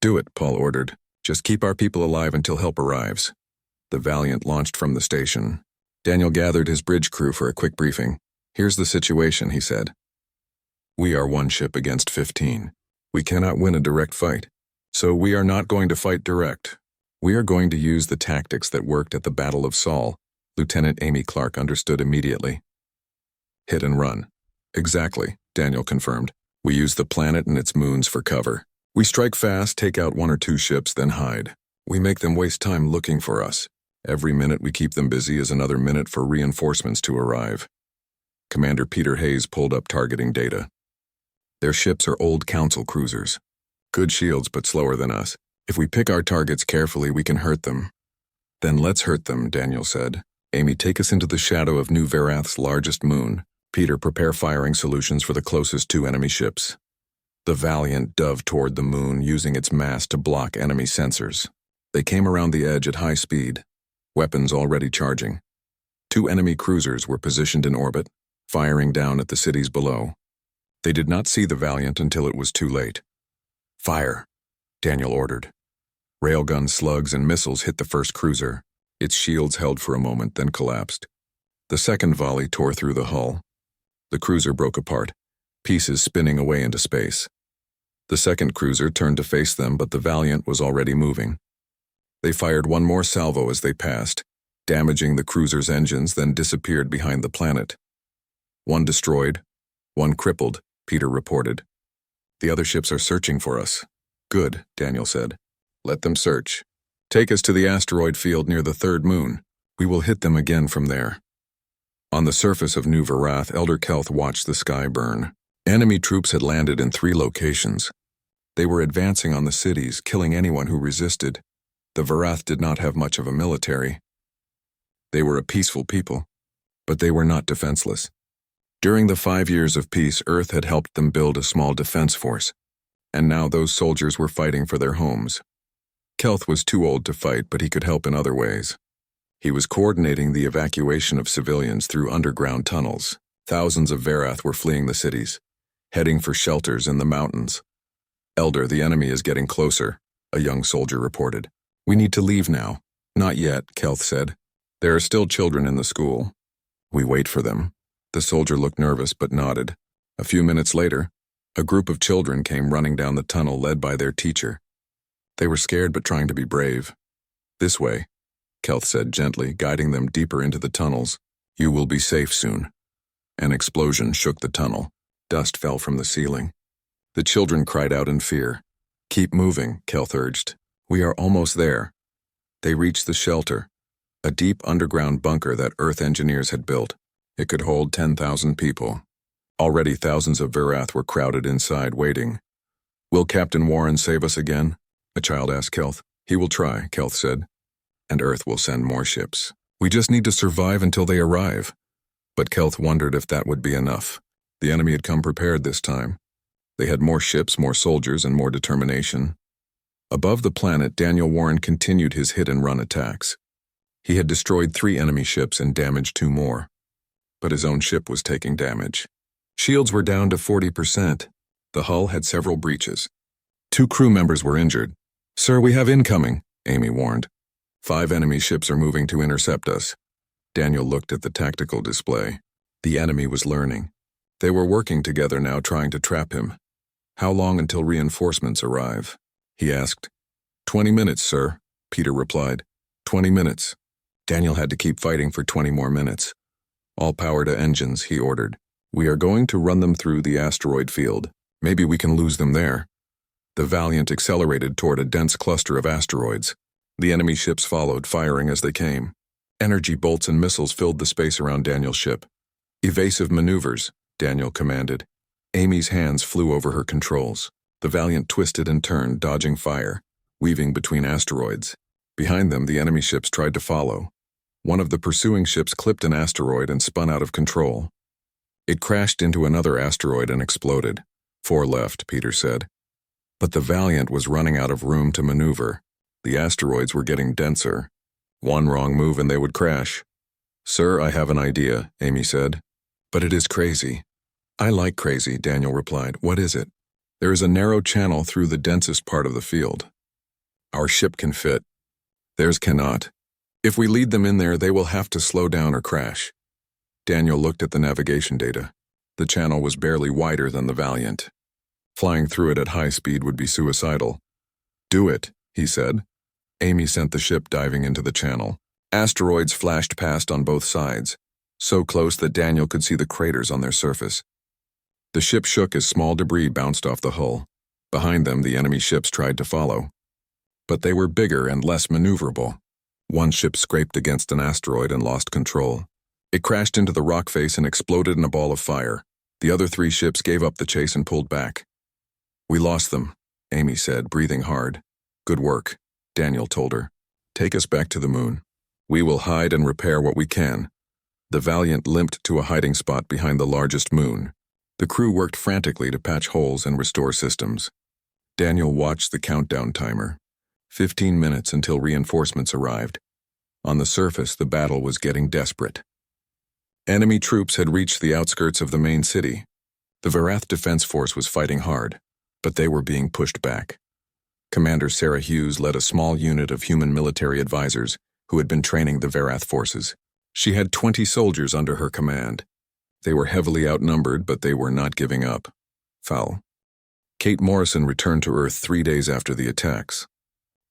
"Do it," Paul ordered. "Just keep our people alive until help arrives." The Valiant launched from the station. Daniel gathered his bridge crew for a quick briefing. "Here's the situation," he said. "We are 1 ship against 15. We cannot win a direct fight. So we are not going to fight direct. We are going to use the tactics that worked at the Battle of Saul." Lieutenant Amy Clark understood immediately. "Hit and run." "Exactly," Daniel confirmed. "We use the planet and its moons for cover. We strike fast, take out 1 or 2 ships, then hide. We make them waste time looking for us. Every minute we keep them busy is another minute for reinforcements to arrive." Commander Peter Hayes pulled up targeting data. "Their ships are old council cruisers. Good shields, but slower than us. If we pick our targets carefully, we can hurt them." "Then let's hurt them," Daniel said. "Amy, take us into the shadow of New Verith's largest moon. Peter, prepare firing solutions for the closest 2 enemy ships." The Valiant dove toward the moon, using its mass to block enemy sensors. They came around the edge at high speed, weapons already charging. 2 enemy cruisers were positioned in orbit, firing down at the cities below. They did not see the Valiant until it was too late. "Fire," Daniel ordered. Railgun slugs and missiles hit the first cruiser. Its shields held for a moment, then collapsed. The second volley tore through the hull. The cruiser broke apart, pieces spinning away into space. The second cruiser turned to face them, but the Valiant was already moving. They fired 1 more salvo as they passed, damaging the cruiser's engines, then disappeared behind the planet. 1 destroyed, 1 crippled, Peter reported. "The other ships are searching for us." "Good," Daniel said. "Let them search. Take us to the asteroid field near the 3rd moon. We will hit them again from there." On the surface of New Varath, Elder Kelth watched the sky burn. Enemy troops had landed in 3 locations. They were advancing on the cities, killing anyone who resisted. The Varath did not have much of a military. They were a peaceful people, but they were not defenseless. During the 5 years of peace, Earth had helped them build a small defense force, and now those soldiers were fighting for their homes. Kelth was too old to fight, but he could help in other ways. He was coordinating the evacuation of civilians through underground tunnels. Thousands of Varath were fleeing the cities, heading for shelters in the mountains. "Elder, the enemy is getting closer," a young soldier reported. "We need to leave now." "Not yet," Kelth said. "There are still children in the school. We wait for them." The soldier looked nervous but nodded. A few minutes later, a group of children came running down the tunnel led by their teacher. They were scared but trying to be brave. "This way," Kelth said gently, guiding them deeper into the tunnels. "You will be safe soon." An explosion shook the tunnel. Dust fell from the ceiling. The children cried out in fear. "Keep moving," Kelth urged. "We are almost there." They reached the shelter, a deep underground bunker that Earth engineers had built. It could hold 10,000 people. Already thousands of Varath were crowded inside, waiting. "Will Captain Warren save us again?" a child asked Kelth. "He will try," Kelth said. "And Earth will send more ships. We just need to survive until they arrive." But Kelth wondered if that would be enough. The enemy had come prepared this time. They had more ships, more soldiers, and more determination. Above the planet, Daniel Warren continued his hit-and-run attacks. He had destroyed 3 enemy ships and damaged 2 more. But his own ship was taking damage. Shields were down to 40%. The hull had several breaches. 2 crew members were injured. "Sir, we have incoming," Amy warned. 5 enemy ships are moving to intercept us. Daniel looked at the tactical display. The enemy was learning. They were working together now, trying to trap him. "How long until reinforcements arrive?" he asked. 20 minutes, sir," Peter replied. 20 minutes. Daniel had to keep fighting for 20 more minutes. "All power to engines," he ordered. "We are going to run them through the asteroid field. Maybe we can lose them there." The Valiant accelerated toward a dense cluster of asteroids. The enemy ships followed, firing as they came. Energy bolts and missiles filled the space around Daniel's ship. "Evasive maneuvers," Daniel commanded. Amy's hands flew over her controls. The Valiant twisted and turned, dodging fire, weaving between asteroids. Behind them, the enemy ships tried to follow. One of the pursuing ships clipped an asteroid and spun out of control. It crashed into another asteroid and exploded. 4 left, Peter said. But the Valiant was running out of room to maneuver. The asteroids were getting denser. One wrong move and they would crash. "Sir, I have an idea," Amy said. "But it is crazy." "I like crazy," Daniel replied. "What is it?" "There is a narrow channel through the densest part of the field. Our ship can fit. Theirs cannot. If we lead them in there, they will have to slow down or crash." Daniel looked at the navigation data. The channel was barely wider than the Valiant. Flying through it at high speed would be suicidal. "Do it," he said. Amy sent the ship diving into the channel. Asteroids flashed past on both sides, so close that Daniel could see the craters on their surface. The ship shook as small debris bounced off the hull. Behind them, the enemy ships tried to follow. But they were bigger and less maneuverable. One ship scraped against an asteroid and lost control. It crashed into the rock face and exploded in a ball of fire. The other 3 ships gave up the chase and pulled back. "We lost them," Amy said, breathing hard. "Good work," Daniel told her. "Take us back to the moon. We will hide and repair what we can." The Valiant limped to a hiding spot behind the largest moon. The crew worked frantically to patch holes and restore systems. Daniel watched the countdown timer. 15 minutes until reinforcements arrived. On the surface, the battle was getting desperate. Enemy troops had reached the outskirts of the main city. The Varath Defense Force was fighting hard, but they were being pushed back. Commander Sarah Hughes led a small unit of human military advisors who had been training the Varath forces. She had 20 soldiers under her command. They were heavily outnumbered, but they were not giving up. Foul. Kate Morrison returned to Earth 3 days after the attacks.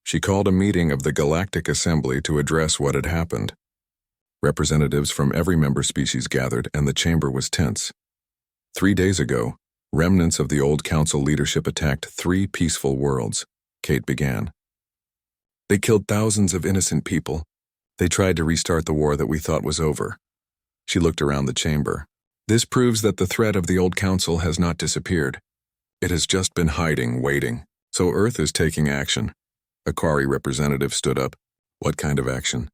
She called a meeting of the Galactic Assembly to address what had happened. Representatives from every member species gathered, and the chamber was tense. 3 days ago, remnants of the old council leadership attacked 3 peaceful worlds, Kate began. They killed thousands of innocent people. They tried to restart the war that we thought was over. She looked around the chamber. This proves that the threat of the old council has not disappeared. It has just been hiding, waiting. So Earth is taking action. A Quarry representative stood up. What kind of action?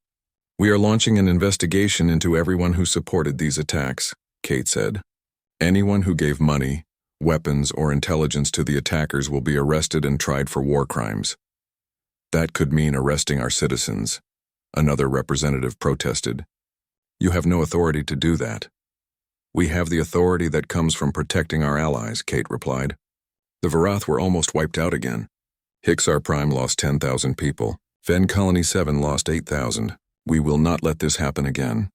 We are launching an investigation into everyone who supported these attacks, Kate said. Anyone who gave money, weapons, or intelligence to the attackers will be arrested and tried for war crimes. That could mean arresting our citizens, another representative protested. You have no authority to do that. We have the authority that comes from protecting our allies, Kate replied. The Varath were almost wiped out again. Hixar Prime lost 10,000 people. Ven Colony 7 lost 8,000. We will not let this happen again.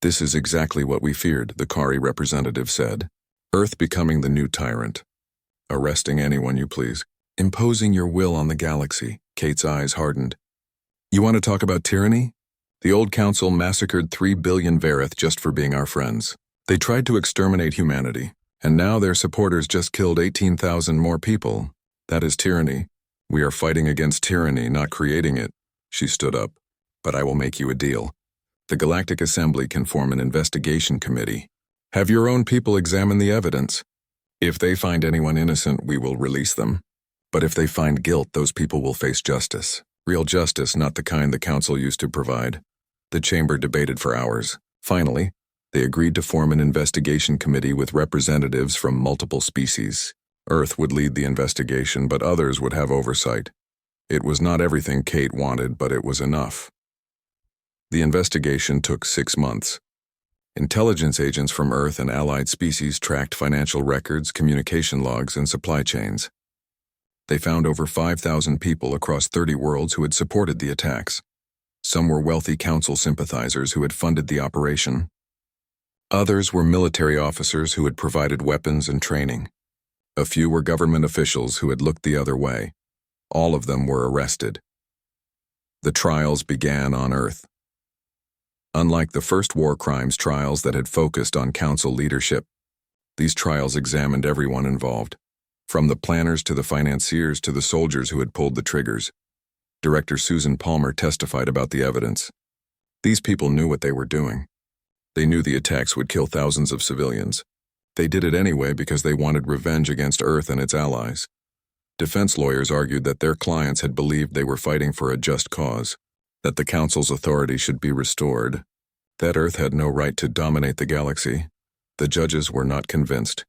This is exactly what we feared, the Kari representative said. Earth becoming the new tyrant. Arresting anyone you please. Imposing your will on the galaxy. Kate's eyes hardened. You want to talk about tyranny? The old council massacred 3 billion Vareth just for being our friends. They tried to exterminate humanity, and now their supporters just killed 18,000 more people. That is tyranny. We are fighting against tyranny, not creating it. She stood up. But I will make you a deal. The Galactic Assembly can form an investigation committee. Have your own people examine the evidence. If they find anyone innocent, we will release them. But if they find guilt, those people will face justice. Real justice, not the kind the council used to provide. The chamber debated for hours. Finally, they agreed to form an investigation committee with representatives from multiple species. Earth would lead the investigation, but others would have oversight. It was not everything Kate wanted, but it was enough. The investigation took 6 months. Intelligence agents from Earth and allied species tracked financial records, communication logs, and supply chains. They found over 5,000 people across 30 worlds who had supported the attacks. Some were wealthy council sympathizers who had funded the operation. Others were military officers who had provided weapons and training. A few were government officials who had looked the other way. All of them were arrested. The trials began on Earth. Unlike the first war crimes trials that had focused on council leadership, these trials examined everyone involved, from the planners to the financiers to the soldiers who had pulled the triggers. Director Susan Palmer testified about the evidence. These people knew what they were doing. They knew the attacks would kill thousands of civilians. They did it anyway because they wanted revenge against Earth and its allies. Defense lawyers argued that their clients had believed they were fighting for a just cause, that the Council's authority should be restored, that Earth had no right to dominate the galaxy. The judges were not convinced.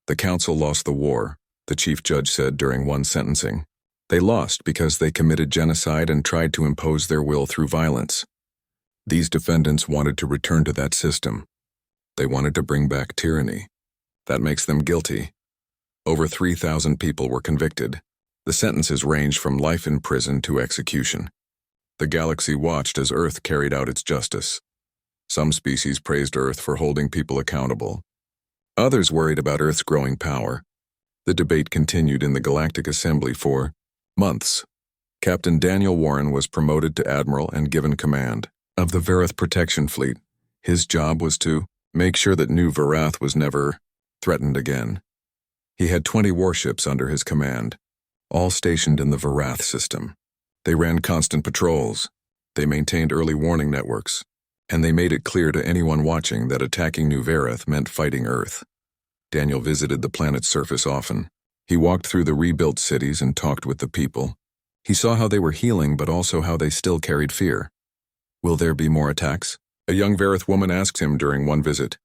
The Council lost the war, the chief judge said during one sentencing. They lost because they committed genocide and tried to impose their will through violence. These defendants wanted to return to that system. They wanted to bring back tyranny. That makes them guilty. Over 3,000 people were convicted. The sentences ranged from life in prison to execution. The galaxy watched as Earth carried out its justice. Some species praised Earth for holding people accountable. Others worried about Earth's growing power. The debate continued in the Galactic Assembly for months. Captain Daniel Warren was promoted to Admiral and given command of the Vareth Protection Fleet. His job was to make sure that New Varath was never threatened again. He had 20 warships under his command, all stationed in the Varath system. They ran constant patrols, they maintained early warning networks, and they made it clear to anyone watching that attacking New Varath meant fighting Earth. Daniel visited the planet's surface often. He walked through the rebuilt cities and talked with the people. He saw how they were healing, but also how they still carried fear. Will there be more attacks? A young Vareth woman asked him during one visit.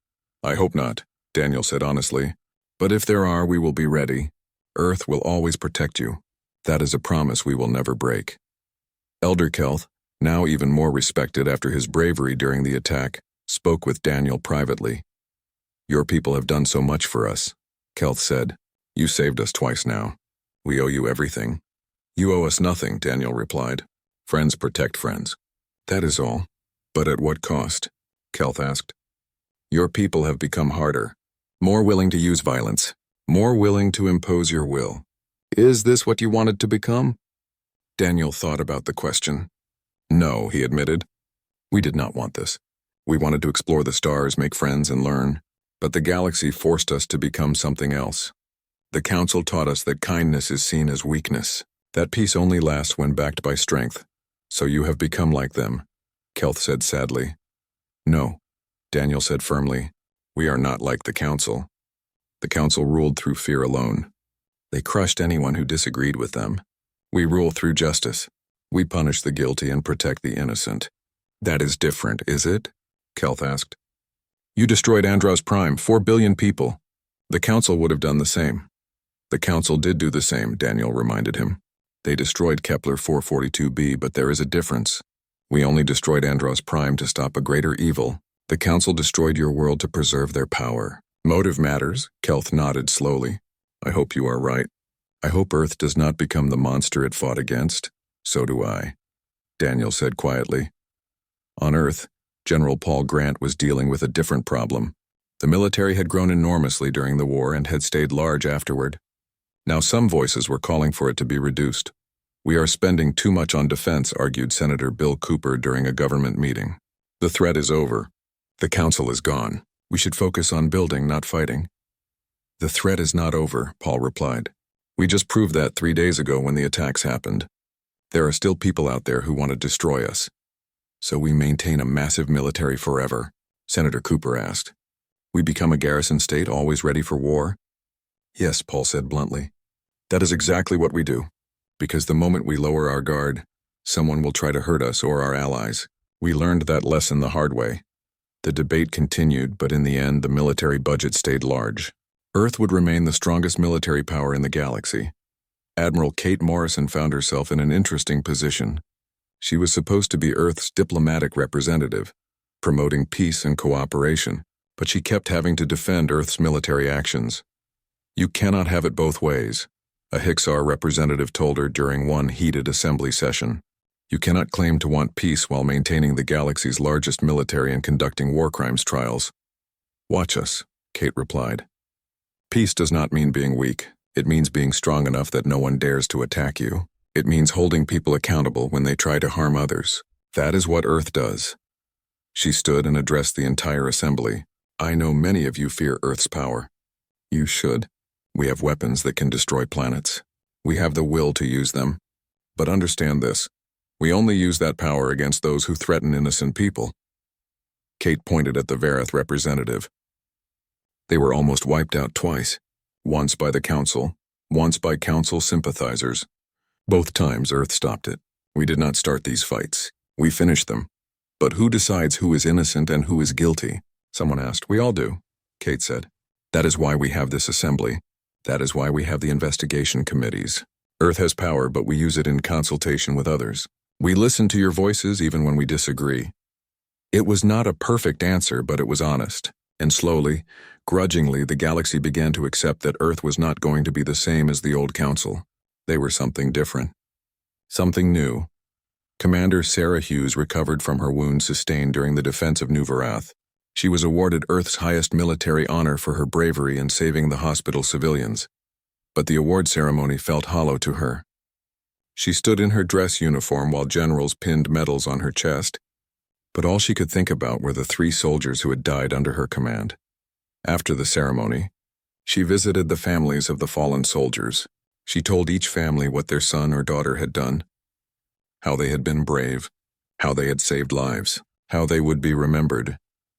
I hope not, Daniel said honestly. But if there are, we will be ready. Earth will always protect you. That is a promise we will never break. Elder Kelth, now even more respected after his bravery during the attack, spoke with Daniel privately. Your people have done so much for us, Kelth said. You saved us twice now. We owe you everything. You owe us nothing, Daniel replied. Friends protect friends. That is all. But at what cost? Kelth asked. Your people have become harder, more willing to use violence, more willing to impose your will. Is this what you wanted to become? Daniel thought about the question. No, he admitted. We did not want this. We wanted to explore the stars, make friends, and learn. But the galaxy forced us to become something else. The Council taught us that kindness is seen as weakness, that peace only lasts when backed by strength. So you have become like them, Kelth said sadly. No, Daniel said firmly. We are not like the Council. The Council ruled through fear alone. They crushed anyone who disagreed with them. We rule through justice. We punish the guilty and protect the innocent. That is different, is it? Kelth asked. You destroyed Andros Prime, 4 billion people. The Council would have done the same. The Council did do the same, Daniel reminded him. They destroyed Kepler 442b, but there is a difference. We only destroyed Andros Prime to stop a greater evil. The Council destroyed your world to preserve their power. Motive matters, Kelth nodded slowly. I hope you are right. I hope Earth does not become the monster it fought against. So do I, Daniel said quietly. On Earth, General Paul Grant was dealing with a different problem. The military had grown enormously during the war and had stayed large afterward. Now some voices were calling for it to be reduced. We are spending too much on defense, argued Senator Bill Cooper during a government meeting. The threat is over. The Council is gone. We should focus on building, not fighting. The threat is not over, Paul replied. We just proved that 3 days ago when the attacks happened. There are still people out there who want to destroy us. So we maintain a massive military forever? Senator Cooper asked. We become a garrison state, always ready for war? Yes, Paul said bluntly. That is exactly what we do. Because the moment we lower our guard, someone will try to hurt us or our allies. We learned that lesson the hard way. The debate continued, but in the end, the military budget stayed large. Earth would remain the strongest military power in the galaxy. Admiral Kate Morrison found herself in an interesting position. She was supposed to be Earth's diplomatic representative, promoting peace and cooperation, but she kept having to defend Earth's military actions. You cannot have it both ways, a Hixar representative told her during one heated assembly session. You cannot claim to want peace while maintaining the galaxy's largest military and conducting war crimes trials. Watch us, Kate replied. Peace does not mean being weak. It means being strong enough that no one dares to attack you. It means holding people accountable when they try to harm others. That is what Earth does. She stood and addressed the entire assembly. I know many of you fear Earth's power. You should. We have weapons that can destroy planets. We have the will to use them. But understand this. We only use that power against those who threaten innocent people. Kate pointed at the Vareth representative. They were almost wiped out twice. Once by the Council, once by Council sympathizers. Both times Earth stopped it. We did not start these fights. We finished them. But who decides who is innocent and who is guilty? Someone asked. We all do, Kate said. That is why we have this assembly. That is why we have the investigation committees. Earth has power, but we use it in consultation with others. We listen to your voices even when we disagree. It was not a perfect answer, but it was honest. And slowly, grudgingly, the galaxy began to accept that Earth was not going to be the same as the old Council. They were something different. Something new. Commander Sarah Hughes recovered from her wounds sustained during the defense of New Varath. She was awarded Earth's highest military honor for her bravery in saving the hospital civilians. But the award ceremony felt hollow to her. She stood in her dress uniform while generals pinned medals on her chest, but all she could think about were the 3 soldiers who had died under her command. After the ceremony, she visited the families of the fallen soldiers. She told each family what their son or daughter had done, how they had been brave, how they had saved lives, how they would be remembered.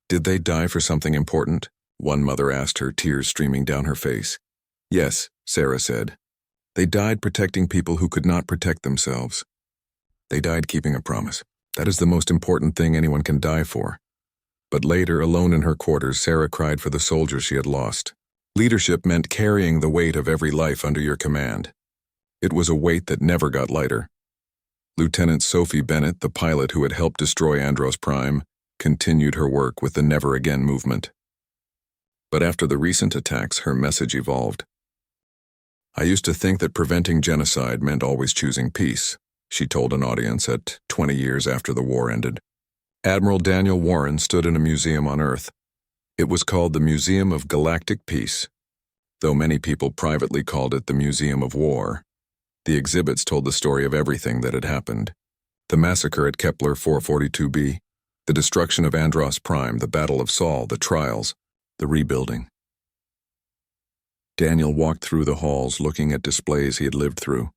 Did they die for something important? One mother asked her, tears streaming down her face. Yes, Sarah said. They died protecting people who could not protect themselves. They died keeping a promise. That is the most important thing anyone can die for. But later, alone in her quarters, Sarah cried for the soldiers she had lost. Leadership meant carrying the weight of every life under your command. It was a weight that never got lighter. Lieutenant Sophie Bennett, the pilot who had helped destroy Andros Prime, continued her work with the Never Again movement. But after the recent attacks, her message evolved. I used to think that preventing genocide meant always choosing peace, she told an audience at 20 years after the war ended. Admiral Daniel Warren stood in a museum on Earth. It was called the Museum of Galactic Peace, though many people privately called it the Museum of War. The exhibits told the story of everything that had happened. The massacre at Kepler 442b, the destruction of Andros Prime, the Battle of Sol, the trials, the rebuilding. Daniel walked through the halls looking at displays he had lived through.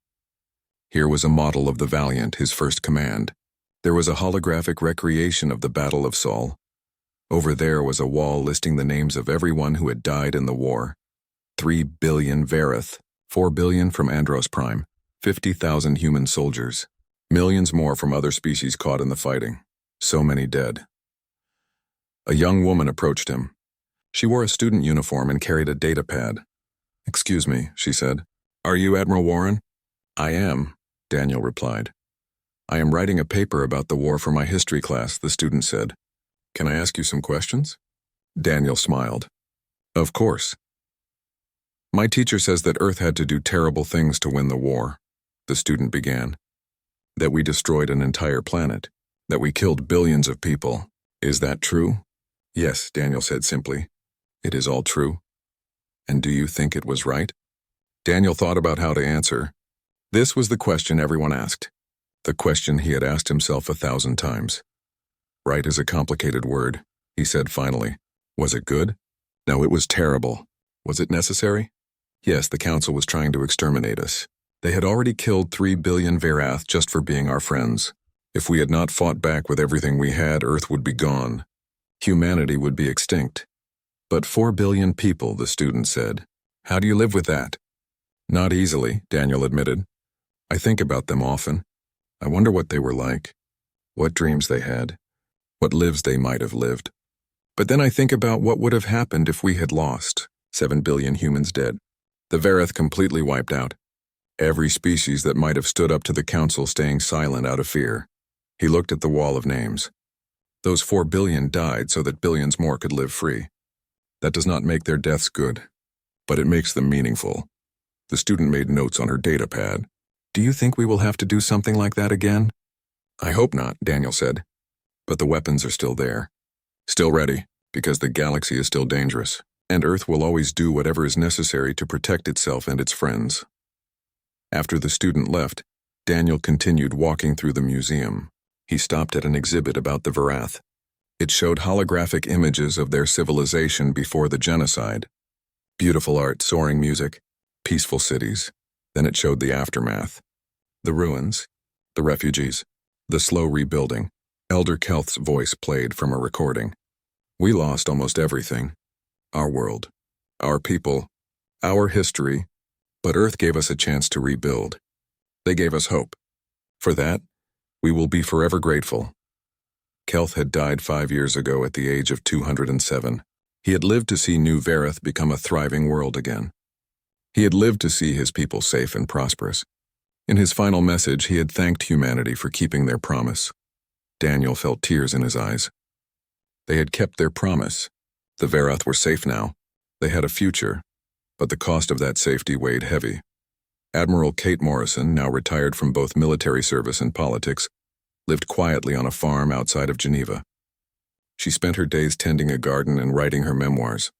Here was a model of the Valiant, his first command. There was a holographic recreation of the Battle of Sol. Over there was a wall listing the names of everyone who had died in the war. 3 billion Vareth, 4 billion from Andros Prime, 50,000 human soldiers, millions more from other species caught in the fighting. So many dead. A young woman approached him. She wore a student uniform and carried a data pad. "Excuse me," she said. "Are you Admiral Warren?" "I am," Daniel replied. "I am writing a paper about the war for my history class," the student said. "Can I ask you some questions?" Daniel smiled. "Of course." "My teacher says that Earth had to do terrible things to win the war," the student began. "That we destroyed an entire planet. That we killed billions of people. Is that true?" "Yes," Daniel said simply. "It is all true." "And do you think it was right?" Daniel thought about how to answer. This was the question everyone asked. The question he had asked himself 1,000 times. "Right is a complicated word," he said finally. "Was it good?" "No, it was terrible." "Was it necessary?" "Yes, the council was trying to exterminate us. They had already killed 3 billion Verath just for being our friends. If we had not fought back with everything we had, Earth would be gone. Humanity would be extinct." "But 4 billion people," the student said. "How do you live with that?" "Not easily," Daniel admitted. "I think about them often. I wonder what they were like, what dreams they had, what lives they might have lived. But then I think about what would have happened if we had lost 7 billion humans dead. The Vareth completely wiped out. Every species that might have stood up to the council staying silent out of fear." He looked at the wall of names. "Those 4 billion died so that billions more could live free. That does not make their deaths good, but it makes them meaningful." The student made notes on her data pad. "Do you think we will have to do something like that again?" "I hope not," Daniel said. "But the weapons are still there. Still ready, because the galaxy is still dangerous, and Earth will always do whatever is necessary to protect itself and its friends." After the student left, Daniel continued walking through the museum. He stopped at an exhibit about the Verath. It showed holographic images of their civilization before the genocide. Beautiful art, soaring music, peaceful cities. Then it showed the aftermath. The ruins, the refugees, the slow rebuilding. Elder Kelth's voice played from a recording. "We lost almost everything. Our world, our people, our history, but Earth gave us a chance to rebuild. They gave us hope. For that, we will be forever grateful." Kelth had died 5 years ago at the age of 207. He had lived to see New Vareth become a thriving world again. He had lived to see his people safe and prosperous. In his final message, he had thanked humanity for keeping their promise. Daniel felt tears in his eyes. They had kept their promise. The Verath were safe now. They had a future, but the cost of that safety weighed heavy. Admiral Kate Morrison, now retired from both military service and politics, lived quietly on a farm outside of Geneva. She spent her days tending a garden and writing her memoirs.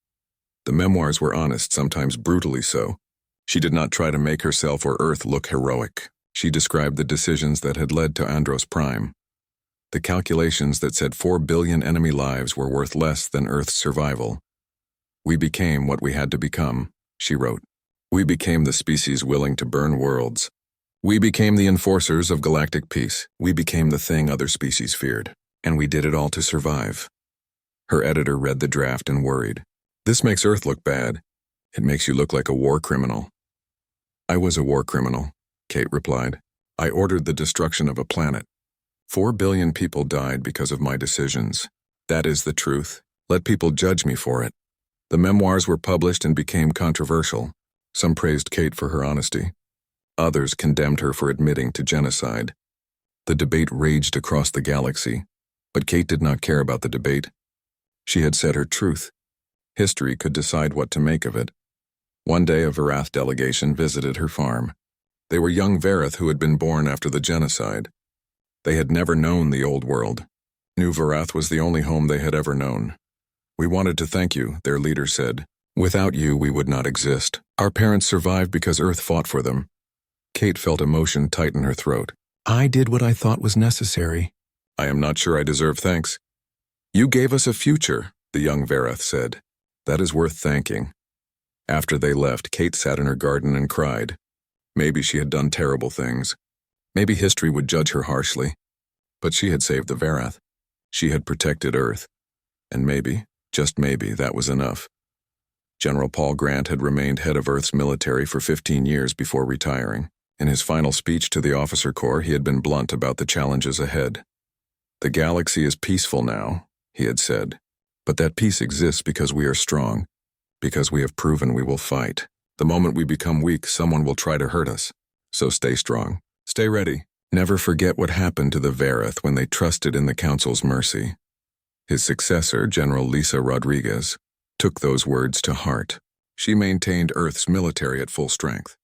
The memoirs were honest, sometimes brutally so. She did not try to make herself or Earth look heroic. She described the decisions that had led to Andros Prime. The calculations that said 4 billion enemy lives were worth less than Earth's survival. "We became what we had to become," she wrote. "We became the species willing to burn worlds. We became the enforcers of galactic peace. We became the thing other species feared. And we did it all to survive." Her editor read the draft and worried. "This makes Earth look bad. It makes you look like a war criminal." "I was a war criminal," Kate replied. "I ordered the destruction of a planet. 4 billion people died because of my decisions. That is the truth. Let people judge me for it." The memoirs were published and became controversial. Some praised Kate for her honesty. Others condemned her for admitting to genocide. The debate raged across the galaxy, but Kate did not care about the debate. She had said her truth. History could decide what to make of it. One day a Verath delegation visited her farm. They were young Vareth who had been born after the genocide. They had never known the old world. New Verath was the only home they had ever known. "We wanted to thank you," their leader said. "Without you, we would not exist. Our parents survived because Earth fought for them." Kate felt emotion tighten her throat. "I did what I thought was necessary." "I am not sure I deserve thanks." "You gave us a future," the young Vareth said. "That is worth thanking." After they left, Kate sat in her garden and cried. Maybe she had done terrible things. Maybe history would judge her harshly. But she had saved the Verath. She had protected Earth. And maybe, just maybe, that was enough. General Paul Grant had remained head of Earth's military for 15 years before retiring. In his final speech to the officer corps, he had been blunt about the challenges ahead. "The galaxy is peaceful now," he had said, "but that peace exists because we are strong, because we have proven we will fight. The moment we become weak, someone will try to hurt us. So stay strong. Stay ready. Never forget what happened to the Vareth when they trusted in the Council's mercy." His successor, General Lisa Rodriguez, took those words to heart. She maintained Earth's military at full strength.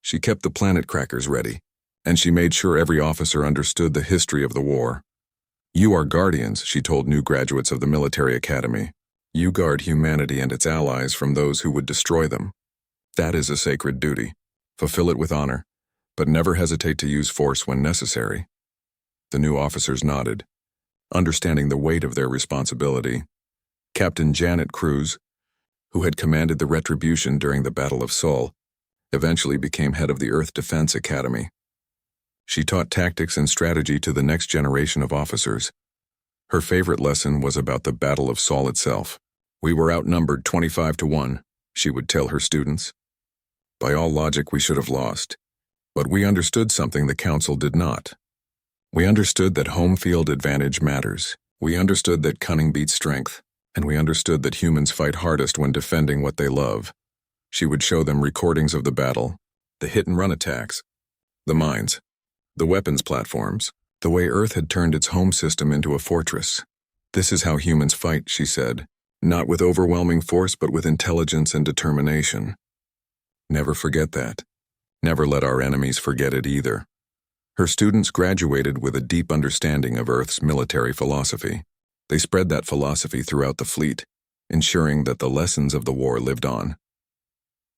She kept the planet crackers ready, and she made sure every officer understood the history of the war. "You are guardians," she told new graduates of the military academy. "You guard humanity and its allies from those who would destroy them. That is a sacred duty. Fulfill it with honor, but never hesitate to use force when necessary." The new officers nodded, understanding the weight of their responsibility. Captain Janet Cruz, who had commanded the Retribution during the Battle of Sol, eventually became head of the Earth Defense Academy. She taught tactics and strategy to the next generation of officers. Her favorite lesson was about the Battle of Sol itself. "We were outnumbered 25-1, she would tell her students. By all logic, we should have lost. But we understood something the Council did not. We understood that home field advantage matters. We understood that cunning beats strength. And we understood that humans fight hardest when defending what they love." She would show them recordings of the battle, the hit-and-run attacks, the mines, the weapons platforms, the way Earth had turned its home system into a fortress. "This is how humans fight," she said, "not with overwhelming force but with intelligence and determination. Never forget that. Never let our enemies forget it either." Her students graduated with a deep understanding of Earth's military philosophy. They spread that philosophy throughout the fleet, ensuring that the lessons of the war lived on.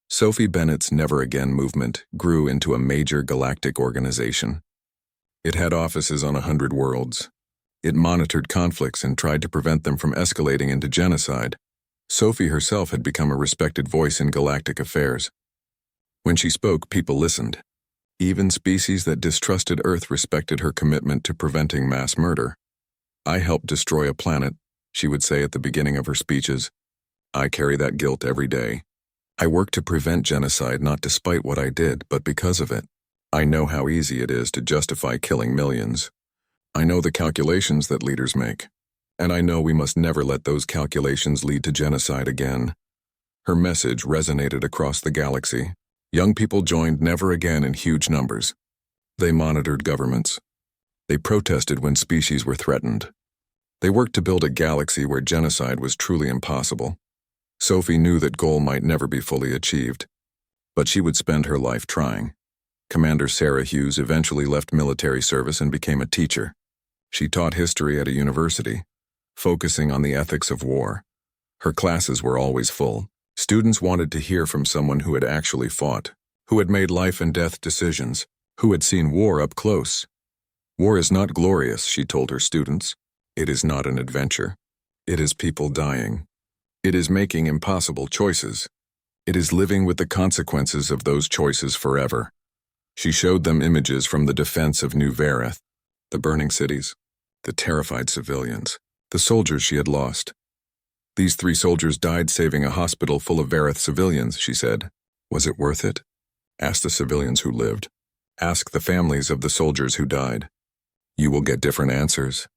Sophie Bennett's Never Again movement grew into a major galactic organization. It had offices on 100 worlds. It monitored conflicts and tried to prevent them from escalating into genocide. Sophie herself had become a respected voice in galactic affairs. When she spoke, people listened. Even species that distrusted Earth respected her commitment to preventing mass murder. "I helped destroy a planet," she would say at the beginning of her speeches. "I carry that guilt every day. I work to prevent genocide not despite what I did, but because of it. I know how easy it is to justify killing millions. I know the calculations that leaders make. And I know we must never let those calculations lead to genocide again." Her message resonated across the galaxy. Young people joined Never Again in huge numbers. They monitored governments. They protested when species were threatened. They worked to build a galaxy where genocide was truly impossible. Sophie knew that goal might never be fully achieved, but she would spend her life trying. Commander Sarah Hughes eventually left military service and became a teacher. She taught history at a university, focusing on the ethics of war. Her classes were always full. Students wanted to hear from someone who had actually fought, who had made life and death decisions, who had seen war up close. "War is not glorious," she told her students. "It is not an adventure. It is people dying. It is making impossible choices. It is living with the consequences of those choices forever." She showed them images from the defense of New Vareth, the burning cities, the terrified civilians, the soldiers she had lost. "These 3 soldiers died saving a hospital full of Vareth civilians," she said. "Was it worth it? Ask the civilians who lived. Ask the families of the soldiers who died. You will get different answers.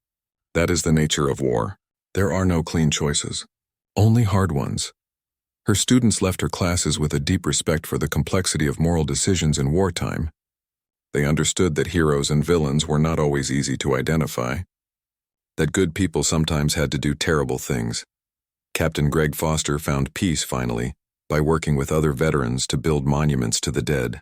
That is the nature of war. There are no clean choices, only hard ones." Her students left her classes with a deep respect for the complexity of moral decisions in wartime. They understood that heroes and villains were not always easy to identify, that good people sometimes had to do terrible things. Captain Greg Foster found peace, finally, by working with other veterans to build monuments to the dead.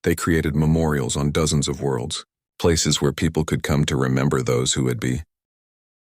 They created memorials on dozens of worlds, places where people could come to remember those who had been